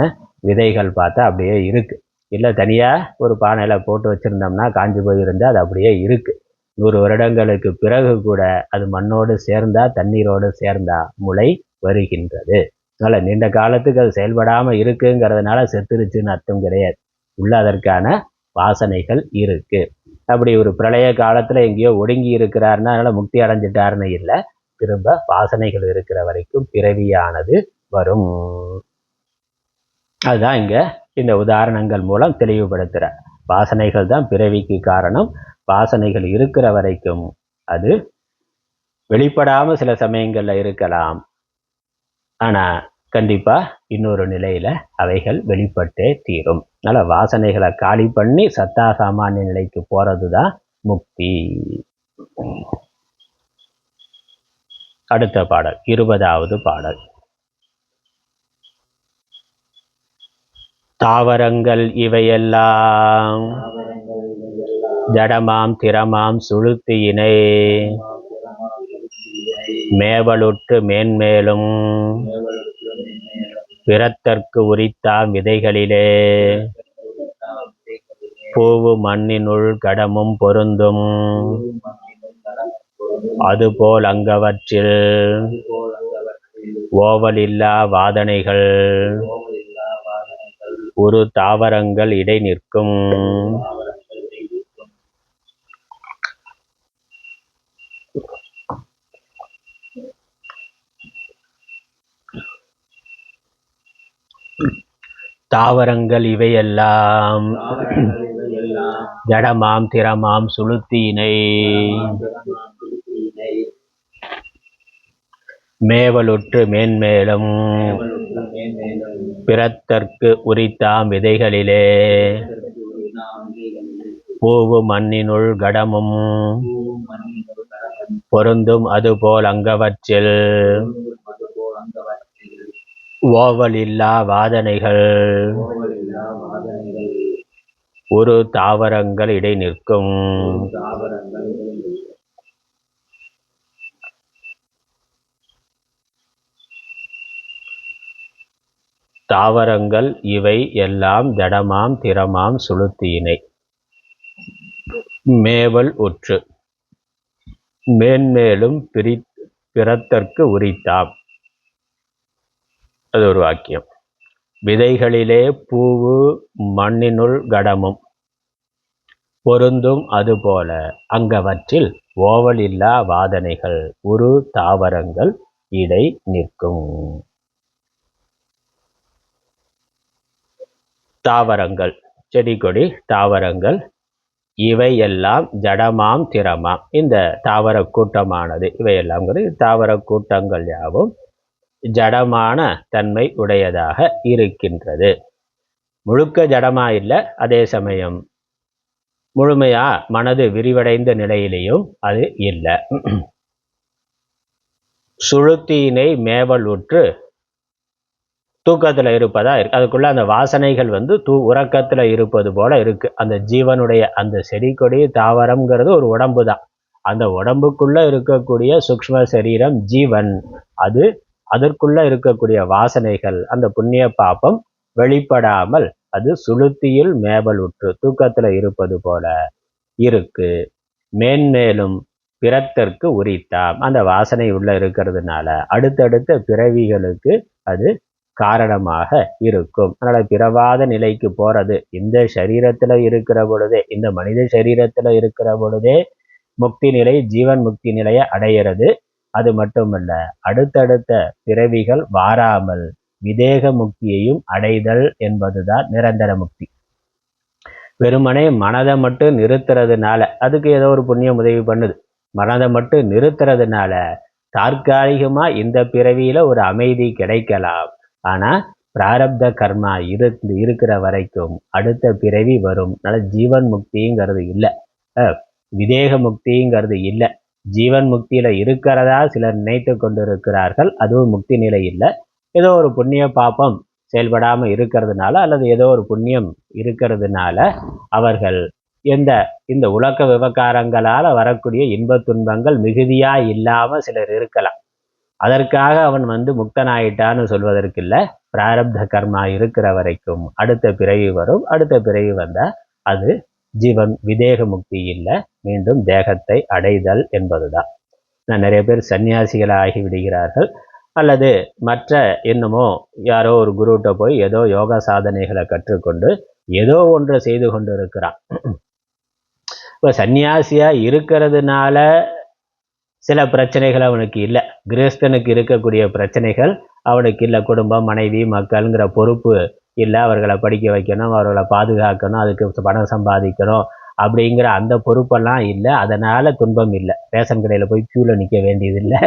விதைகள் பார்த்தா அப்படியே இருக்கு. இல்லை தனியாக ஒரு பானையில் போட்டு வச்சுருந்தோம்னா காஞ்சி போயிருந்தால் அது அப்படியே இருக்கு. 100 வருடங்களுக்கு பிறகு கூட அது மண்ணோடு சேர்ந்தா தண்ணீரோடு சேர்ந்தா முளை வருகின்றது. அதனால் நீண்ட காலத்துக்கு அது செயல்படாமல் இருக்குங்கிறதுனால செத்துருச்சுன்னு அர்த்தம் கிடையாது. உள்ள அதற்கான வாசனைகள் இருக்கு. அப்படி ஒரு பிரளய காலத்தில் எங்கேயோ ஒடுங்கி இருக்கிறாருன்னா அதனால் முக்தி அடைஞ்சிட்டாருன்னு இல்லை. திரும்ப வாசனைகள் இருக்கிற வரைக்கும் பிறவியானது வரும். அதுதான் இங்கே இந்த உதாரணங்கள் மூலம் தெளிவுபடுத்துகிற. வாசனைகள் தான் பிறவிக்கு காரணம். வாசனைகள் இருக்கிற வரைக்கும் அது வெளிப்படாமல் சில சமயங்களில் இருக்கலாம். ஆனால் கண்டிப்பாக இன்னொரு நிலையில் அவைகள் வெளிப்பட்டே தீரும். அதனால் வாசனைகளை காலி பண்ணி சத்தா சாமானிய நிலைக்கு போகிறது தான் முக்தி. அடுத்த பாடல் 20வது பாடல். தாவரங்கள் இவையெல்லாம் ஜடமாம் திறமாம் சுழுத்தியினை மேவலுற்று மேன்மேலும் பிறத்தற்கு உரித்தாம் விதைகளிலே பூவு மண்ணினுள் கடமும் பொருந்தும் அதுபோல் அங்கவற்றில் ஓவலில்லா வாதனைகள் ஒரு தாவரங்கள் இடை நிற்கும். தாவரங்கள் இவையெல்லாம் ஜடமாம் திறமாம் சுளுத்தியினை மேவலுற்று மேன்மேலும் பிறத்தற்கு உரித்தாம் விதைகளிலே பூவு மண்ணினுள் கடமும் பொருந்தும் அதுபோல் அங்கவற்றில் ஓவலில்லா வாதனைகள் ஒரு தாவரங்கள் இடை நிற்கும். தாவரங்கள் இவை எல்லாம் ஜடமாம் திறமாம் சுளுத்தியினை மேவல் உற்று மேன்மேலும் பிறத்தற்கு உரித்தாம். அது ஒரு வாக்கியம். விதைகளிலே பூவு மண்ணினுள் கடமும் பொருந்தும் அதுபோல அங்கவற்றில் ஓவலில்லா வாதனைகள் ஒரு தாவரங்கள் இடை நிற்கும். தாவரங்கள் செடி கொடி தாவரங்கள் இவையெல்லாம் ஜடமாம் திறமாம். இந்த தாவர கூட்டமானது இவையெல்லாம்ங்கிறது தாவர கூட்டங்கள் யாவும் ஜடமான தன்மை உடையதாக இருக்கின்றது. முழுக்க ஜடமா இல்லை, அதே சமயம் முழுமையா மனது விரிவடைந்த நிலையிலையும் அது இல்லை. சுளுத்தியினை மேவல் உற்று தூக்கத்தில் இருப்பதா இருக்கு. அதுக்குள்ள அந்த வாசனைகள் உறக்கத்தில் இருப்பது போல இருக்கு. அந்த ஜீவனுடைய அந்த செடி கொடி தாவரம்ங்கிறது ஒரு உடம்பு தான். அந்த உடம்புக்குள்ள இருக்கக்கூடிய சூக்ஷ்ம சரீரம் ஜீவன். அது அதற்குள்ள இருக்கக்கூடிய வாசனைகள் அந்த புண்ணிய பாபம் வெளிப்படாமல் அது சுளுத்தியில் மேவல் உற்று தூக்கத்தில் இருப்பது போல இருக்கு. மேன்மேலும் பிறத்தற்கு உரித்தாம். அந்த வாசனை உள்ள இருக்கிறதுனால அடுத்தடுத்த பிறவிகளுக்கு அது காரணமாக இருக்கும். அதனால பிறவாத நிலைக்கு போறது இந்த சரீரத்துல இருக்கிற பொழுதே, இந்த மனித சரீரத்துல இருக்கிற பொழுதே முக்தி நிலை, ஜீவன் முக்தி நிலையை அடையிறது. அது மட்டுமல்ல, அடுத்தடுத்த பிறவிகள் வாராமல் விதேக முக்தியையும் அடைதல் என்பதுதான் நிரந்தர முக்தி. வெறுமனே மனதை மட்டும் நிறுத்துறதுனால அதுக்கு ஏதோ ஒரு புண்ணியம் உதவி பண்ணுது. மனதை மட்டும் நிறுத்துறதுனால தற்காலிகமா இந்த பிறவியில ஒரு அமைதி கிடைக்கலாம். ஆனா பிராரப்த கர்மா இருக்கிற வரைக்கும் அடுத்த பிறவி வரும். அதனால ஜீவன் முக்திங்கிறது இல்லை, விதேக முக்திங்கிறது இல்லை. ஜீவன் முக்தியில இருக்கிறதா சிலர் நினைத்து கொண்டு இருக்கிறார்கள். அதுவும் முக்தி நிலை இல்லை. ஏதோ ஒரு புண்ணிய பாப்பம் செயல்படாம இருக்கிறதுனால அல்லது ஏதோ ஒரு புண்ணியம் இருக்கிறதுனால அவர்கள் இந்த உலக விவகாரங்களால வரக்கூடிய இன்ப துன்பங்கள் மிகுதியா இல்லாம சிலர் இருக்கலாம். அதற்காக அவன் முக்தனாயிட்டான்னு சொல்வதற்கு இல்லை. பிராரப்த கர்மா இருக்கிற வரைக்கும் அடுத்த பிறவி வரும். அடுத்த பிறவி வந்தால் அது ஜீவன் விதேக முக்தி இல்லை, மீண்டும் தேகத்தை அடைதல் என்பதுதான். நிறைய பேர் சன்னியாசிகள் ஆகி விடுகிறார்கள், அல்லது மற்ற என்னமோ யாரோ ஒரு குருகிட்ட போய் ஏதோ யோகா சாதனைகளை கற்றுக்கொண்டு ஏதோ ஒன்றை செய்து கொண்டு இருக்கிறான். இப்போ சன்னியாசியா இருக்கிறதுனால சில பிரச்சனைகள் அவனுக்கு இல்லை, கிரகஸ்தனுக்கு இருக்கக்கூடிய பிரச்சனைகள் அவனுக்கு இல்லை. குடும்பம், மனைவி, மக்கள்ங்கிற பொறுப்பு இல்லை, அவர்களை படிக்க வைக்கணும், அவர்களை பாதுகாக்கணும், அதுக்கு பணம் சம்பாதிக்கணும் அப்படிங்கிற அந்த பொறுப்பெல்லாம் இல்லை, அதனால் துன்பம் இல்லை. ரேஷன் கடையில் போய் க்யூவில் நிற்க வேண்டியதில்லை,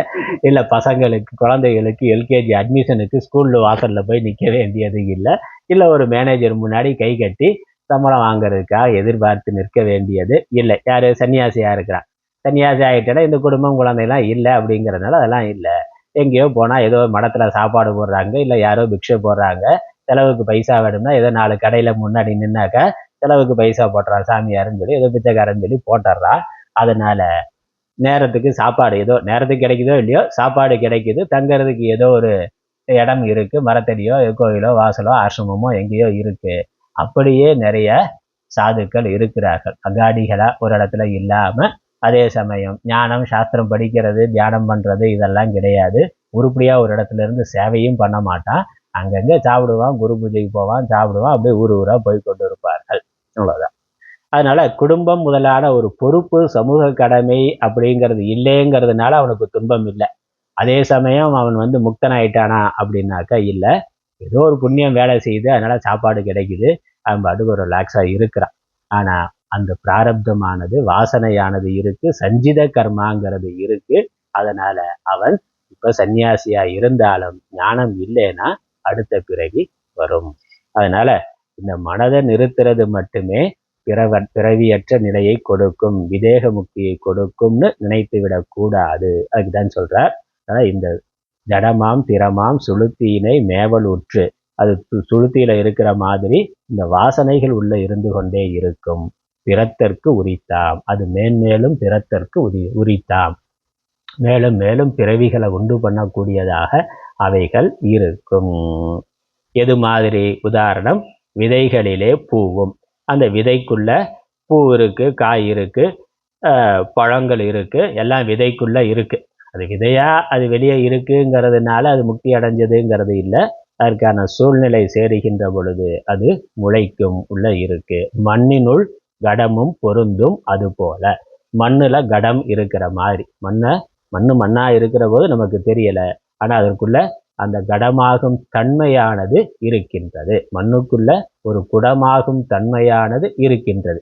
இல்லை பசங்களுக்கு குழந்தைகளுக்கு எல்கேஜி அட்மிஷனுக்கு ஸ்கூலில் வாசலில் போய் நிற்க வேண்டியது இல்லை, இல்லை ஒரு மேனேஜர் முன்னாடி கை கட்டி சம்பளம் வாங்கிறதுக்காக எதிர்பார்த்து நிற்க வேண்டியது இல்லை. யார் சன்னியாசியாக இருக்கிறான். சன்னியாசி ஆகிட்டேன்னா இந்த குடும்பம் குழந்தைலாம் இல்லை அப்படிங்கிறதுனால அதெல்லாம் இல்லை. எங்கேயோ போனால் ஏதோ மடத்தில் சாப்பாடு போடுறாங்க, இல்லை யாரோ பிக்ஷை போடுறாங்க, செலவுக்கு பைசா வேணும்னா ஏதோ 4 கடையில் முன்னாடி நின்னாக்கா செலவுக்கு பைசா போட்டுறான் சாமியாருன்னு சொல்லி ஏதோ பிச்சைக்காரன்னு சொல்லி போட்டுடுறான். அதனால நேரத்துக்கு சாப்பாடு ஏதோ நேரத்துக்கு கிடைக்குதோ இல்லையோ சாப்பாடு கிடைக்குது, தங்கிறதுக்கு ஏதோ ஒரு இடம் இருக்குது, மரத்தடியோ கோயிலோ வாசலோ ஆசிரமமோ எங்கேயோ இருக்குது. அப்படியே நிறைய சாதுக்கள் இருக்கிறார்கள், அகாடிகளாக ஒரு இடத்துல இல்லாமல். அதே சமயம் ஞானம் சாஸ்திரம் படிக்கிறது தியானம் பண்ணுறது இதெல்லாம் கிடையாது. உருப்படியாக ஒரு இடத்துல இருந்து சேவையும் பண்ண மாட்டான், அங்கங்கே சாப்பிடுவான், குரு பூஜைக்கு போவான், சாப்பிடுவான், அப்படியே ஊராக போய் கொண்டு இருப்பார்கள். அவ்வளோதான். அதனால குடும்பம் முதலான ஒரு பொறுப்பு சமூக கடமை அப்படிங்கிறது இல்லைங்கிறதுனால அவனுக்கு துன்பம் இல்லை. அதே சமயம் அவன் முக்தனாயிட்டானா அப்படின்னாக்கா இல்லை, ஏதோ ஒரு புண்ணியம் வேலை செய்யுது, அதனால சாப்பாடு கிடைக்குது, அவன் பாட்டுக்கு ஒரு ரிலாக்ஸாக இருக்கிறான். ஆனால் அந்த பிராரப்தமானது வாசனையானது இருக்கு, சஞ்சித கர்மாங்கிறது இருக்கு. அதனால அவன் இப்போ சன்னியாசியா இருந்தாலும் ஞானம் இல்லைன்னா அடுத்த பிறவி வரும். அதனால இந்த மனதை நிறுத்துறது மட்டுமே பிறவியற்ற நிலையை கொடுக்கும், விதேக முக்தியை கொடுக்கும்னு நினைத்து விடக்கூடாது. அதுக்குதான் சொல்றார். ஆனால் இந்த ஜடமாம் திறமாம் சுளுத்தியினை மேவல் உற்று, அது சுளுத்தியில இருக்கிற மாதிரி இந்த வாசனைகள் உள்ள இருந்து கொண்டே இருக்கும். பிறத்தற்கு உரித்தாம், அது மேன்மேலும் பிறத்தற்கு உரித்தாம், மேலும் மேலும் பிறவிகளை உண்டு பண்ணக்கூடியதாக அவைகள் இருக்கும். எது மாதிரி? உதாரணம், விதைகளிலே பூவும், அந்த விதைக்குள்ள பூ இருக்கு, காய் இருக்கு, பழங்கள் இருக்கு, எல்லாம் விதைக்குள்ள இருக்கு. அது விதையா அது வெளியே இருக்குங்கிறதுனால அது முக்தி அடைஞ்சதுங்கிறது இல்லை, அதற்கான சூழ்நிலை சேருகின்ற பொழுது அது முளைக்கும், உள்ள இருக்கு. மண்ணினுள் கடமும் பொருந்தும், அது போல மண்ணுல கடம் இருக்கிற மாதிரி, மண்ணா இருக்கிற போது நமக்கு தெரியல, ஆனா அதற்குள்ள அந்த கடமாகும் தன்மையானது இருக்கின்றது. மண்ணுக்குள்ள ஒரு குடமாகும் தன்மையானது இருக்கின்றது.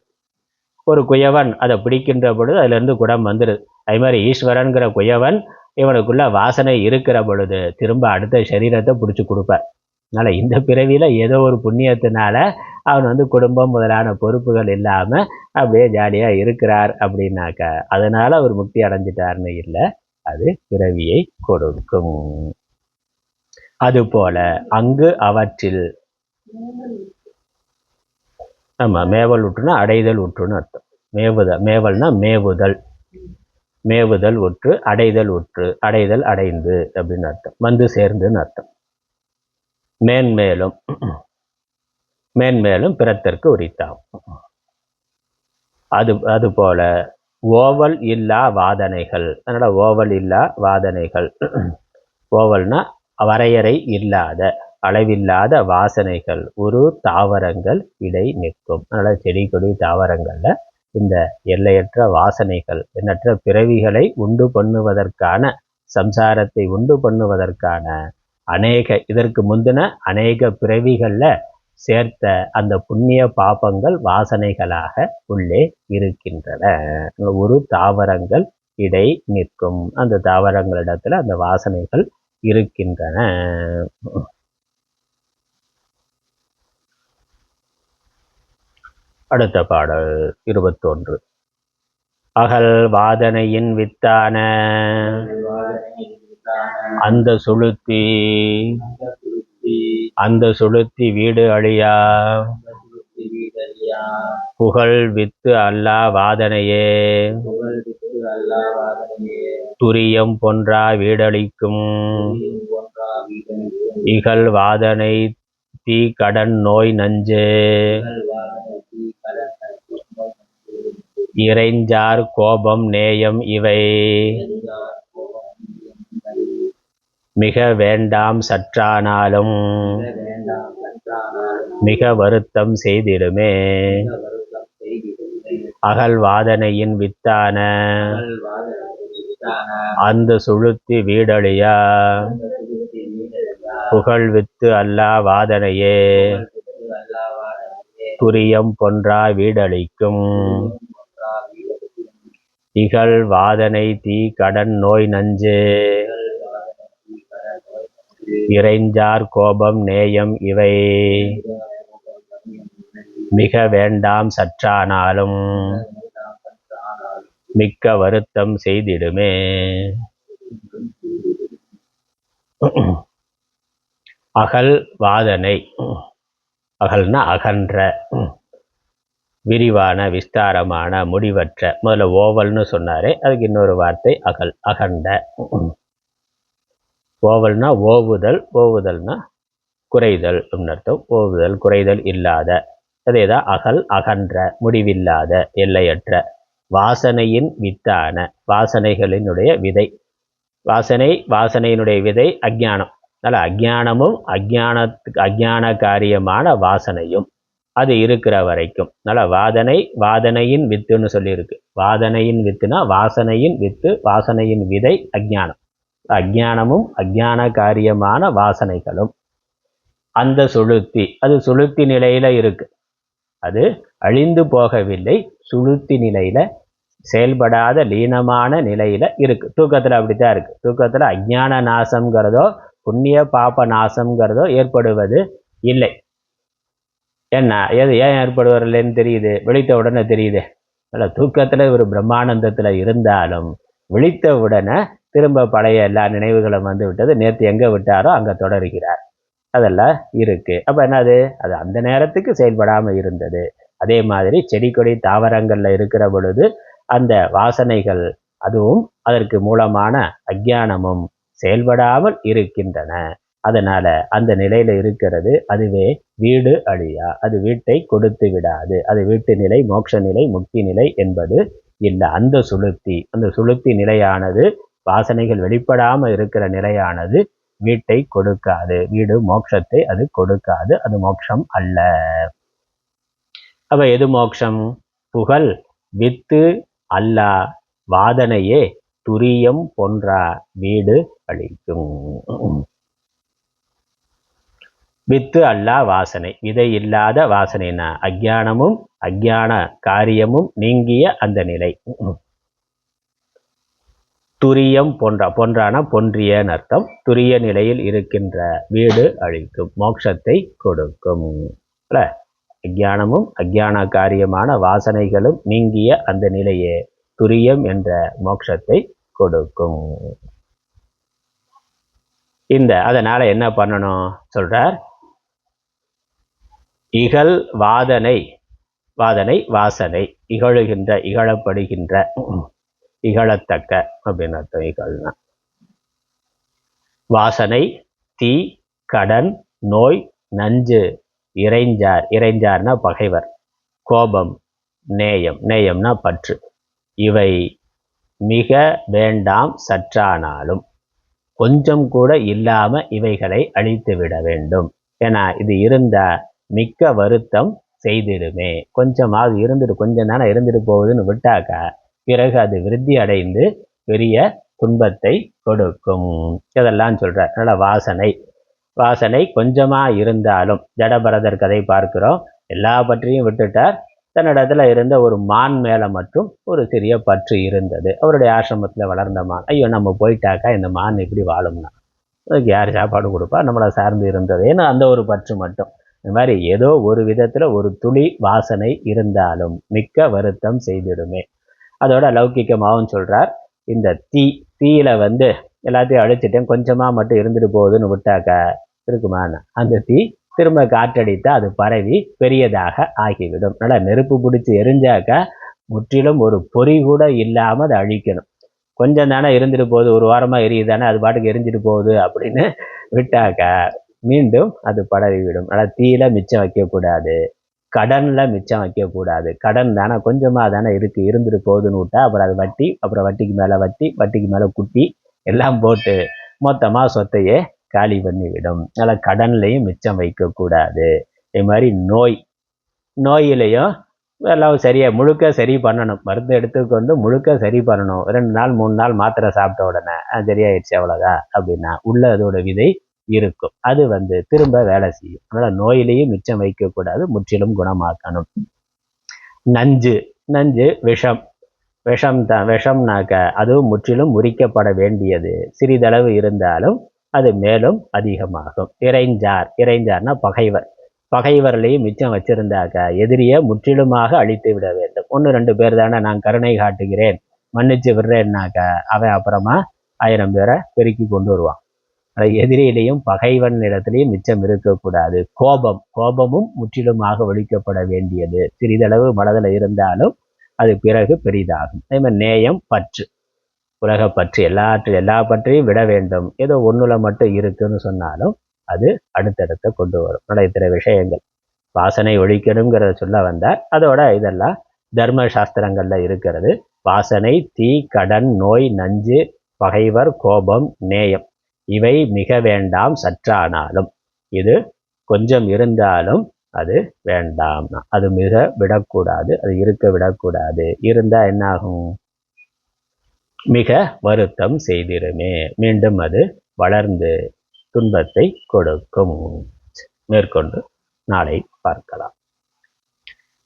ஒரு குயவன் அதை பிடிக்கின்ற பொழுது அதுல இருந்து குடம் வந்துடுது. அதே மாதிரி ஈஸ்வரன்கிற குயவன் இவனுக்குள்ள வாசனை இருக்கிற பொழுது திரும்ப அடுத்த சரீரத்தை பிடிச்சி கொடுப்பார். அதனால இந்த பிறவியில ஏதோ ஒரு புண்ணியத்தினால அவன் குடும்பம் முதலான பொறுப்புகள் இல்லாம அப்படியே ஜாலியா இருக்கிறார் அப்படின்னாக்க அதனால அவர் முக்தி அடைஞ்சிட்டார்னு இல்லை, அது பிறவியை கொடுக்கும். அதுபோல அங்கு அவற்றில் ஆமா, மேவல் உற்றுனா அடைதல் உற்றுன்னு அர்த்தம். மேவல்னா மேவுதல், மேவுதல் உற்று, அடைதல் உற்று, அடைதல் அடைந்து அப்படின்னு அர்த்தம், வந்து சேர்ந்துன்னு அர்த்தம். மேன்மேலும் மேன்மேலும் பிறத்தற்கு உரித்தாம். அதுபோல ஓவல் இல்லா வாதனைகள், அதனால ஓவல் இல்லா வாதனைகள், ஓவல்னா வரையறை இல்லாத அளவில்லாத வாசனைகள் ஒரு தாவரங்கள் இடை நிற்கும். அதனால செடி கொடி தாவரங்கள்ல இந்த எல்லையற்ற வாசனைகள், எண்ணற்ற பிறவிகளை உண்டு பண்ணுவதற்கான, சம்சாரத்தை உண்டு பண்ணுவதற்கான இதற்கு முந்தின அநேக பிறவிகள்ல சேர்த்த அந்த புண்ணிய பாபங்கள் வாசனைகளாக உள்ளே இருக்கின்றன. ஒரு தாவரங்கள் இடை நிற்கும், அந்த தாவரங்களிடத்துல அந்த வாசனைகள் இருக்கின்றன. அடுத்த பாடல் 21. அகல் வாதனையின் வித்தான அந்த சுளுத்தி வீடு அழியா புகழ் வித்து அல்லா வாதனையே துரியம் பொன்றா வீடளிக்கும் இகழ் வாதனை தீ கடன் நோய் நஞ்சு இறைஞ்சார் கோபம் நேயம் இவை மிக வேண்டாம் சற்றானாலும் மிக வருத்தம் செய்திடுமே. அகல் வாதனையின் வித்தான அந்த சுழுத்தி வீடழியா புகழ் வித்து அல்லா வாதனையே துரியம் பொன்றா வீடளிக்கும் இகழ் வாதனை தீ கடன் நோய் நஞ்சு இறைஞ்சார் கோபம் நேயம் இவை மிக வேண்டாம் சற்றானாலும் மிக்க வருத்தம் செய்திடுமே. அகல் வாதனை, அகல்னா அகன்ற, விரிவான விஸ்தாரமான முடிவற்ற. முதல்ல ஓவல்னு சொன்னாரே, அதுக்கு இன்னொரு வார்த்தை அகல், அகண்ட. ஓவல்னா ஓவுதல், ஓவுதல்னா குறைதல் அர்த்தம். ஓவுதல் குறைதல் இல்லாத, அதேதான் அகல் அகன்ற, முடிவில்லாத, எல்லையற்ற. வாசனையின் வித்தான, வாசனைகளினுடைய விதை. வாசனையினுடைய விதை அஜ்ஞானம். அதனால் அஜ்ஞானமும் அஜ்ஞான காரியமான வாசனையும் அது இருக்கிற வரைக்கும். அதனால் வாதனையின் வித்துன்னு சொல்லியிருக்கு. வாதனையின் வித்துனா வாசனையின் வித்து, வாசனையின் விதை அஜ்ஞானம். அஜ்ஞானமும் அஜ்ஞான காரியமான வாசனைகளும் அந்த சுளுத்தி, அது சுளுத்தி நிலையில இருக்கு. அது அழிந்து போகவில்லை, சுளுத்தி நிலையில செயல்படாத லீனமான நிலையில இருக்கு. தூக்கத்துல அப்படித்தான் இருக்கு. தூக்கத்துல அஜ்ஞான நாசம்ங்கிறதோ புண்ணிய பாப நாசம்ங்கிறதோ ஏற்படுவது இல்லை. ஏன் ஏற்படுவதில்லைன்னு தெரியுது, விழித்த உடனே தெரியுது. அதில் தூக்கத்துல ஒரு பிரம்மானந்தத்துல இருந்தாலும் விழித்த உடனே திரும்ப பழைய எல்லா நினைவுகளும் வந்து விட்டது. நேற்று எங்க விட்டாரோ அங்க தொடர்கிறார். அதெல்லாம் இருக்கு. அப்ப என்னது, அது அந்த நேரத்துக்கு செயல்படாம இருந்தது. அதே மாதிரி செடி கொடி தாவரங்கள்ல இருக்கிற பொழுது அந்த வாசனைகள், அதுவும் அதற்கு மூலமான அஜ்ஞானமும் செயல்படாமல் இருக்கின்றன. அதனால அந்த நிலையில இருக்கிறது. அதுவே வீடு அழியா, அது வீட்டை கொடுத்து விடாது. அது வீட்டு நிலை, மோட்ச நிலை, முக்தி நிலை என்பது இல்லை. அந்த சுளுத்தி நிலையானது, வாசனைகள் வெளிப்படாம இருக்கிற நிலையானது வீட்டை கொடுக்காது. வீடு மோட்சத்தை அது கொடுக்காது. அது மோட்சம் அல்ல. அப்ப எது மோட்சம்? புகழ் வித்து அல்லா வாதனையே துரியம் போன்றா வீடு அளிக்கும். வித்து அல்லா வாசனை, விதை இல்லாத வாசனைனா அஜ்ஞானமும் அஜ்ஞான காரியமும் நீங்கிய அந்த நிலை. துரியம் போன்றான பொன்றியன்னு அர்த்தம். துரிய நிலையில் இருக்கின்ற வீடு அளிக்கும், மோட்சத்தை கொடுக்கும். அஜ்ஞானமும் அஜ்ஞான காரியமான வாசனைகளும் நீங்கிய அந்த நிலையே துரியம் என்ற மோட்சத்தை கொடுக்கும். அதனால என்ன பண்ணணும் சொல்றார். இகழ் வாதனை வாசனை, இகழுகின்ற, இகழப்படுகின்ற, இகழத்தக்க அப்படின்னு அர்த்தம். இகழ்னா வாசனை, தீ, கடன், நோய், நஞ்சு, இறைஞ்சார்னா பகைவர், கோபம், நேயம்னா பற்று. இவை மிக வேண்டாம் சற்றானாலும், கொஞ்சம் கூட இல்லாம இவைகளை அழித்து விட வேண்டும். ஏன்னா இது இருந்தா மிக்க வருத்தம் செய்திடுமே. கொஞ்சமாவது இருந்துட்டு, கொஞ்சம் தானே இருந்துட்டு போகுதுன்னு விட்டாக்கா பிறகு அது விருத்தி அடைந்து பெரிய துன்பத்தை கொடுக்கும். இதெல்லாம் சொல்ற. அதனால வாசனை கொஞ்சமா இருந்தாலும், ஜடபரதர் கதை பார்க்கிறோம். எல்லா பற்றியும் விட்டுட்டார். தன்னிடத்துல இருந்த ஒரு மான் மேல மட்டும் ஒரு சிறிய பற்று இருந்தது. அவருடைய ஆசிரமத்துல வளர்ந்த மான். ஐயோ நம்ம போயிட்டாக்கா இந்த மான் எப்படி வாழும்னா, அதுக்கு யார் சாப்பாடு கொடுப்பா, நம்மளை சார்ந்து இருந்ததேன்னு அந்த ஒரு பற்று மட்டும். இந்த மாதிரி ஏதோ ஒரு விதத்துல ஒரு துளி வாசனை இருந்தாலும் மிக்க வருத்தம் செய்திடுமே. அதோட லௌகிக்கமாகவும் சொல்றார். இந்த தீயில எல்லாத்தையும் அழிச்சிட்டேன், கொஞ்சமா மட்டும் இருந்துட்டு போகுதுன்னு விட்டாக்கா இருக்குமான்னு, அந்த தீ திரும்ப காற்றடித்தா அது பரவி பெரியதாக ஆகிவிடும். நல்லா நெருப்பு பிடிச்சி எரிஞ்சாக்கா முற்றிலும் ஒரு பொறி கூட இல்லாமல் அதை அழிக்கணும். கொஞ்சம் தானே இருந்துட்டு போகுது, ஒரு வாரமாக எரியுது தானே, அது பாட்டுக்கு எரிஞ்சிட்டு போகுது அப்படின்னு விட்டாக்கா மீண்டும் அது படவி விடும். ஆனால் தீயில மிச்சம் வைக்கக்கூடாது, கடன்ல மிச்சம் வைக்கக்கூடாது. கடன் தானே கொஞ்சமாக தானே இருந்துட்டு போகுதுன்னு விட்டா அப்புறம் அது வட்டி, அப்புறம் வட்டிக்கு மேலே வட்டி, வட்டிக்கு மேலே குட்டி எல்லாம் போட்டு மொத்தமாக சொத்தையே காலி பண்ணிவிடும். அதனால் கடன்லையும் மிச்சம் வைக்கக்கூடாது. இதே மாதிரி நோயிலையும் எல்லாம் சரியாக முழுக்க சரி பண்ணணும். மருந்து எடுத்துக்கொண்டு முழுக்க சரி பண்ணணும். 2 நாள் 3 நாள் மாத்திரை சாப்பிட்ட உடனே சரியாயிடுச்சு அவ்வளோதான் அப்படின்னா உள்ள அதோட விதை இருக்கும். அது திரும்ப வேலை செய்யும். அதனால் நோயிலையும் மிச்சம் வைக்கக்கூடாது, முற்றிலும் குணமாக்கணும். நஞ்சு விஷம். விஷம்னாக்க அதுவும் முற்றிலும் முறிக்கப்பட வேண்டியது. சிறிதளவு இருந்தாலும் அது மேலும் அதிகமாகும். இறைஞ்சார்னா பகைவர்களையும் மிச்சம் வச்சிருந்தாக்க எதிரியை முற்றிலுமாக அழித்து விட வேண்டும். 1-2 பேர் தானே நான் கருணை காட்டுகிறேன் மன்னிச்சு விடுறேன்னாக்க அவன் அப்புறமா 1000 பேரை பெருக்கி கொண்டு வருவான். எதிரியிலையும் பகைவன் இடத்துலையும் மிச்சம் இருக்கக்கூடாது. கோபமும் முற்றிலுமாக ஒழிக்கப்பட வேண்டியது. சிறிதளவு மனதில் இருந்தாலும் அது பிறகு பெரிதாகும். அதே மாதிரி நேயம், பற்று, உலகப்பற்று, எல்லா பற்றையும் விட வேண்டும். ஏதோ ஒண்ணுல மட்டும் இருக்குன்னு சொன்னாலும் அது அடுத்தடுத்த கொண்டு வரும். இத்தனை விஷயங்கள் வாசனை ஒழிக்கணுங்கிறத சொல்ல வந்தார். அதோட இதெல்லாம் தர்ம சாஸ்திரங்கள்ல இருக்கிறது. வாசனை, தீ, கடன், நோய், நஞ்சு, பகைவர், கோபம், நேயம் இவை மிக வேண்டாம் சற்றானாலும். இது கொஞ்சம் இருந்தாலும் அது வேண்டாம். அது மிக விடக்கூடாது, அது இருக்க விடக்கூடாது. இருந்தா என்ன ஆகும்? மிக வருத்தம் செய்திருமே. மீண்டும் அது வளர்ந்து துன்பத்தை கொடுக்கும். மேற்கொண்டு நாளை பார்க்கலாம்.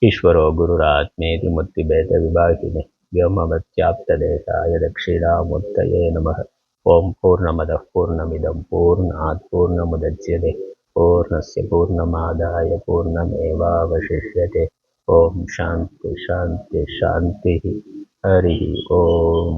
ஈஸ்வரோ குருராத்மேதி மூர்த்தி பேத விபாகினே व्योमवत्याप्तदेशाय दक्षिणामूर्तये नमः. ओम पूर्णमदः पूर्णमिदं पूर्णात् पूर्णमुदच्यते पूर्णस्य पूर्णमादाय पूर्णमेवावशिष्यते. ओम शांति शांति शांति. हरि ओम.